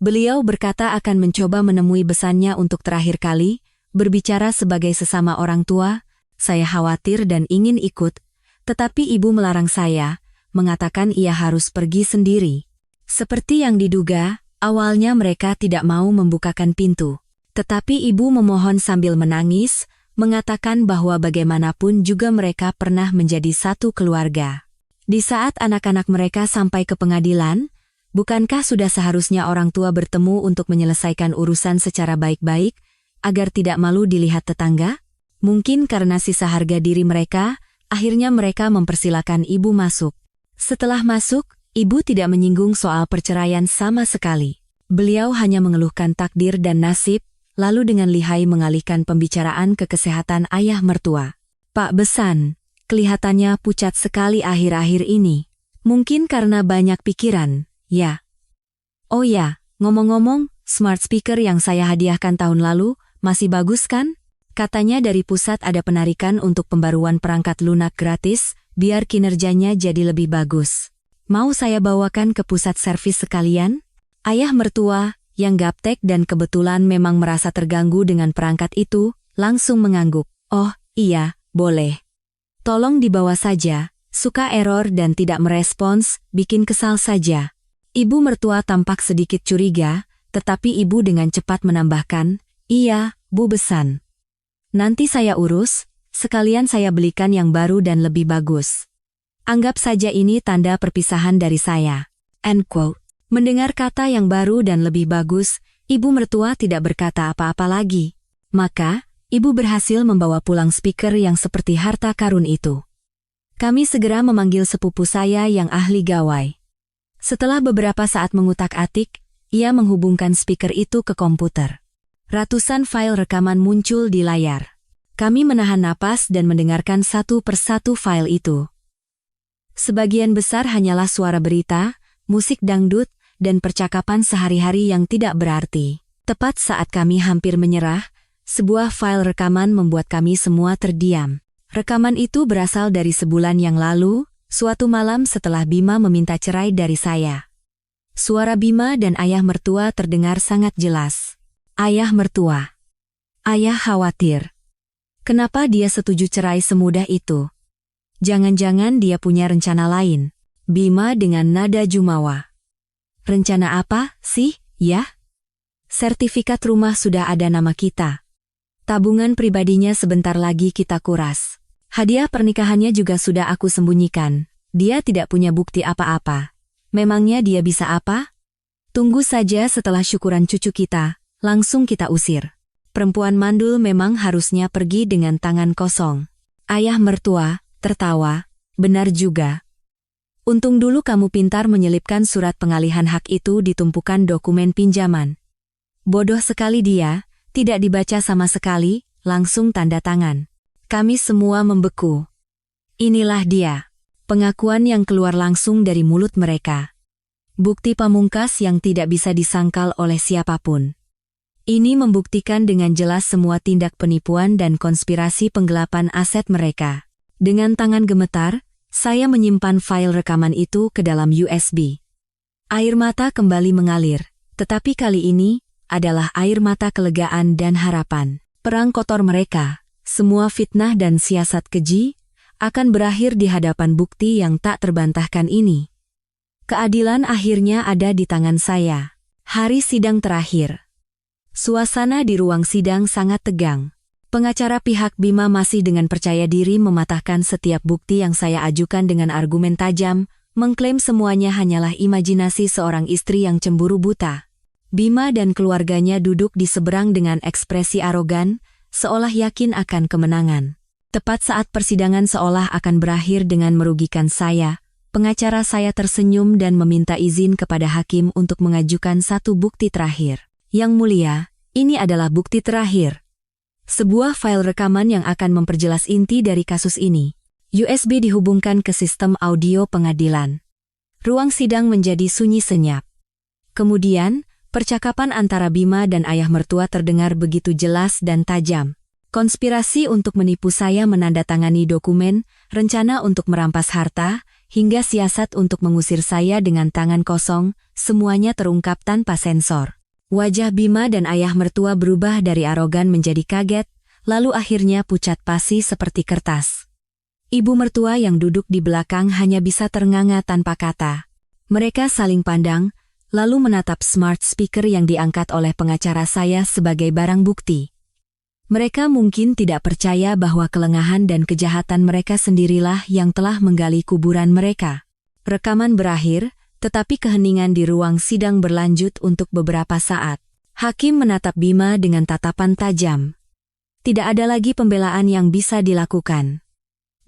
Beliau berkata akan mencoba menemui besannya untuk terakhir kali, berbicara sebagai sesama orang tua. Saya khawatir dan ingin ikut, tetapi ibu melarang saya, mengatakan ia harus pergi sendiri. Seperti yang diduga, awalnya mereka tidak mau membukakan pintu. Tetapi ibu memohon sambil menangis, mengatakan bahwa bagaimanapun juga mereka pernah menjadi satu keluarga. Di saat anak-anak mereka sampai ke pengadilan, Bukankah sudah seharusnya orang tua bertemu untuk menyelesaikan urusan secara baik-baik, agar tidak malu dilihat tetangga? Mungkin karena sisa harga diri mereka, akhirnya mereka mempersilakan ibu masuk. Setelah masuk, ibu tidak menyinggung soal perceraian sama sekali. Beliau hanya mengeluhkan takdir dan nasib, lalu dengan lihai mengalihkan pembicaraan ke kesehatan ayah mertua. Pak Besan, kelihatannya pucat sekali akhir-akhir ini. Mungkin karena banyak pikiran, ya. Oh ya, ngomong-ngomong, smart speaker yang saya hadiahkan tahun lalu, masih bagus kan? Katanya dari pusat ada penarikan untuk pembaruan perangkat lunak gratis, biar kinerjanya jadi lebih bagus. Mau saya bawakan ke pusat servis sekalian? Ayah mertua, yang gaptek dan kebetulan memang merasa terganggu dengan perangkat itu, langsung mengangguk. Oh, iya, boleh. Tolong dibawa saja, suka error dan tidak merespons, bikin kesal saja. Ibu mertua tampak sedikit curiga, tetapi ibu dengan cepat menambahkan, iya, Bu Besan. Nanti saya urus, sekalian saya belikan yang baru dan lebih bagus. Anggap saja ini tanda perpisahan dari saya. End quote. Mendengar kata yang baru dan lebih bagus, ibu mertua tidak berkata apa-apa lagi. Maka, ibu berhasil membawa pulang speaker yang seperti harta karun itu. Kami segera memanggil sepupu saya yang ahli gawai. Setelah beberapa saat mengutak-atik, ia menghubungkan speaker itu ke komputer. Ratusan file rekaman muncul di layar. Kami menahan napas dan mendengarkan satu persatu file itu. Sebagian besar hanyalah suara berita, musik dangdut, dan percakapan sehari-hari yang tidak berarti. Tepat saat kami hampir menyerah, sebuah file rekaman membuat kami semua terdiam. Rekaman itu berasal dari sebulan yang lalu, suatu malam setelah Bima meminta cerai dari saya. Suara Bima dan ayah mertua terdengar sangat jelas. Ayah mertua. Ayah khawatir. Kenapa dia setuju cerai semudah itu? Jangan-jangan dia punya rencana lain. Bima dengan nada jumawa. Rencana apa sih, ya? Sertifikat rumah sudah ada nama kita. Tabungan pribadinya sebentar lagi kita kuras. Hadiah pernikahannya juga sudah aku sembunyikan. Dia tidak punya bukti apa-apa. Memangnya dia bisa apa? Tunggu saja setelah syukuran cucu kita, langsung kita usir. Perempuan mandul memang harusnya pergi dengan tangan kosong. Ayah mertua tertawa, benar juga. Untung dulu kamu pintar menyelipkan surat pengalihan hak itu di tumpukan dokumen pinjaman. Bodoh sekali dia, tidak dibaca sama sekali, langsung tanda tangan. Kami semua membeku. Inilah dia, pengakuan yang keluar langsung dari mulut mereka. Bukti pamungkas yang tidak bisa disangkal oleh siapapun. Ini membuktikan dengan jelas semua tindak penipuan dan konspirasi penggelapan aset mereka. Dengan tangan gemetar, saya menyimpan file rekaman itu ke dalam USB. Air mata kembali mengalir, tetapi kali ini adalah air mata kelegaan dan harapan. Perang kotor mereka, semua fitnah dan siasat keji, akan berakhir di hadapan bukti yang tak terbantahkan ini. Keadilan akhirnya ada di tangan saya. Hari sidang terakhir. Suasana di ruang sidang sangat tegang. Pengacara pihak Bima masih dengan percaya diri mematahkan setiap bukti yang saya ajukan dengan argumen tajam, mengklaim semuanya hanyalah imajinasi seorang istri yang cemburu buta. Bima dan keluarganya duduk di seberang dengan ekspresi arogan, seolah yakin akan kemenangan. Tepat saat persidangan seolah akan berakhir dengan merugikan saya, pengacara saya tersenyum dan meminta izin kepada hakim untuk mengajukan satu bukti terakhir. Yang mulia, ini adalah bukti terakhir. Sebuah file rekaman yang akan memperjelas inti dari kasus ini. USB dihubungkan ke sistem audio pengadilan. Ruang sidang menjadi sunyi senyap. Kemudian, percakapan antara Bima dan ayah mertua terdengar begitu jelas dan tajam. Konspirasi untuk menipu saya menandatangani dokumen, rencana untuk merampas harta, hingga siasat untuk mengusir saya dengan tangan kosong, semuanya terungkap tanpa sensor. Wajah Bima dan ayah mertua berubah dari arogan menjadi kaget, lalu akhirnya pucat pasi seperti kertas. Ibu mertua yang duduk di belakang hanya bisa ternganga tanpa kata. Mereka saling pandang, lalu menatap smart speaker yang diangkat oleh pengacara saya sebagai barang bukti. Mereka mungkin tidak percaya bahwa kelengahan dan kejahatan mereka sendirilah yang telah menggali kuburan mereka. Rekaman berakhir, Tetapi keheningan di ruang sidang berlanjut untuk beberapa saat. Hakim menatap Bima dengan tatapan tajam. Tidak ada lagi pembelaan yang bisa dilakukan.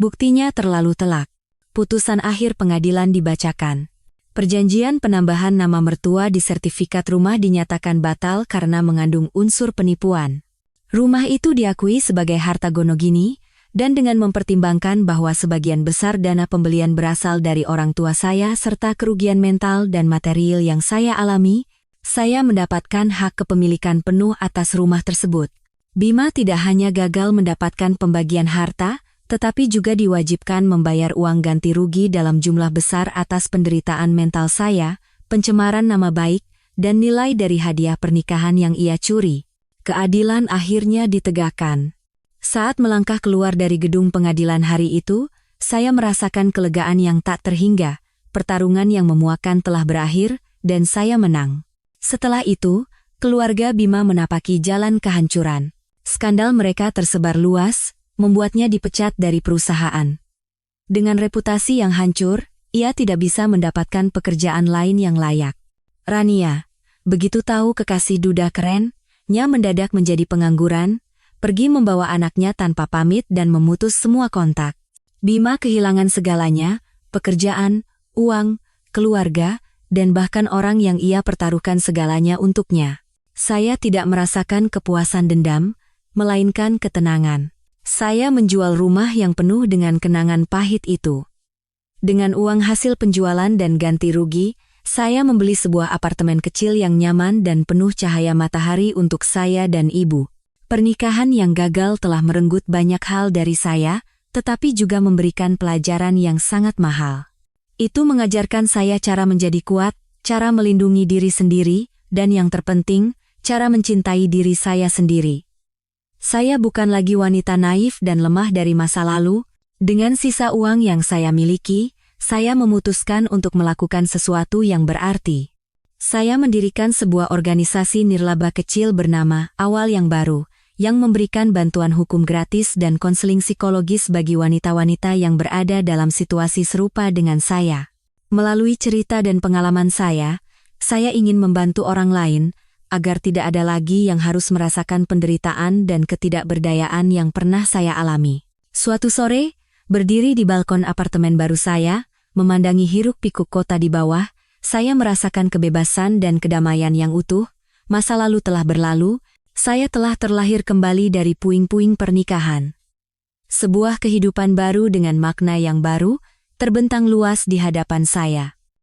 Buktinya terlalu telak. Putusan akhir pengadilan dibacakan. Perjanjian penambahan nama mertua di sertifikat rumah dinyatakan batal karena mengandung unsur penipuan. Rumah itu diakui sebagai harta Gonogini, dan dengan mempertimbangkan bahwa sebagian besar dana pembelian berasal dari orang tua saya serta kerugian mental dan material yang saya alami, saya mendapatkan hak kepemilikan penuh atas rumah tersebut. Bima tidak hanya gagal mendapatkan pembagian harta, tetapi juga diwajibkan membayar uang ganti rugi dalam jumlah besar atas penderitaan mental saya, pencemaran nama baik, dan nilai dari hadiah pernikahan yang ia curi. Keadilan akhirnya ditegakkan. Saat melangkah keluar dari gedung pengadilan hari itu, saya merasakan kelegaan yang tak terhingga. Pertarungan yang memuakkan telah berakhir, dan saya menang. Setelah itu, keluarga Bima menapaki jalan kehancuran. Skandal mereka tersebar luas, membuatnya dipecat dari perusahaan. Dengan reputasi yang hancur, ia tidak bisa mendapatkan pekerjaan lain yang layak. Rania, begitu tahu kekasih duda keren, nya mendadak menjadi pengangguran, pergi membawa anaknya tanpa pamit dan memutus semua kontak. Bima kehilangan segalanya, pekerjaan, uang, keluarga, dan bahkan orang yang ia pertaruhkan segalanya untuknya. Saya tidak merasakan kepuasan dendam, melainkan ketenangan. Saya menjual rumah yang penuh dengan kenangan pahit itu. Dengan uang hasil penjualan dan ganti rugi, saya membeli sebuah apartemen kecil yang nyaman dan penuh cahaya matahari untuk saya dan ibu. Pernikahan yang gagal telah merenggut banyak hal dari saya, tetapi juga memberikan pelajaran yang sangat mahal. Itu mengajarkan saya cara menjadi kuat, cara melindungi diri sendiri, dan yang terpenting, cara mencintai diri saya sendiri. Saya bukan lagi wanita naif dan lemah dari masa lalu. Dengan sisa uang yang saya miliki, saya memutuskan untuk melakukan sesuatu yang berarti. Saya mendirikan sebuah organisasi nirlaba kecil bernama Awal Yang Baru, yang memberikan bantuan hukum gratis dan konseling psikologis bagi wanita-wanita yang berada dalam situasi serupa dengan saya. Melalui cerita dan pengalaman saya ingin membantu orang lain, agar tidak ada lagi yang harus merasakan penderitaan dan ketidakberdayaan yang pernah saya alami. Suatu sore, berdiri di balkon apartemen baru saya, memandangi hiruk-pikuk kota di bawah, saya merasakan kebebasan dan kedamaian yang utuh. Masa lalu telah berlalu, saya telah terlahir kembali dari puing-puing pernikahan. Sebuah kehidupan baru dengan makna yang baru, terbentang luas di hadapan saya.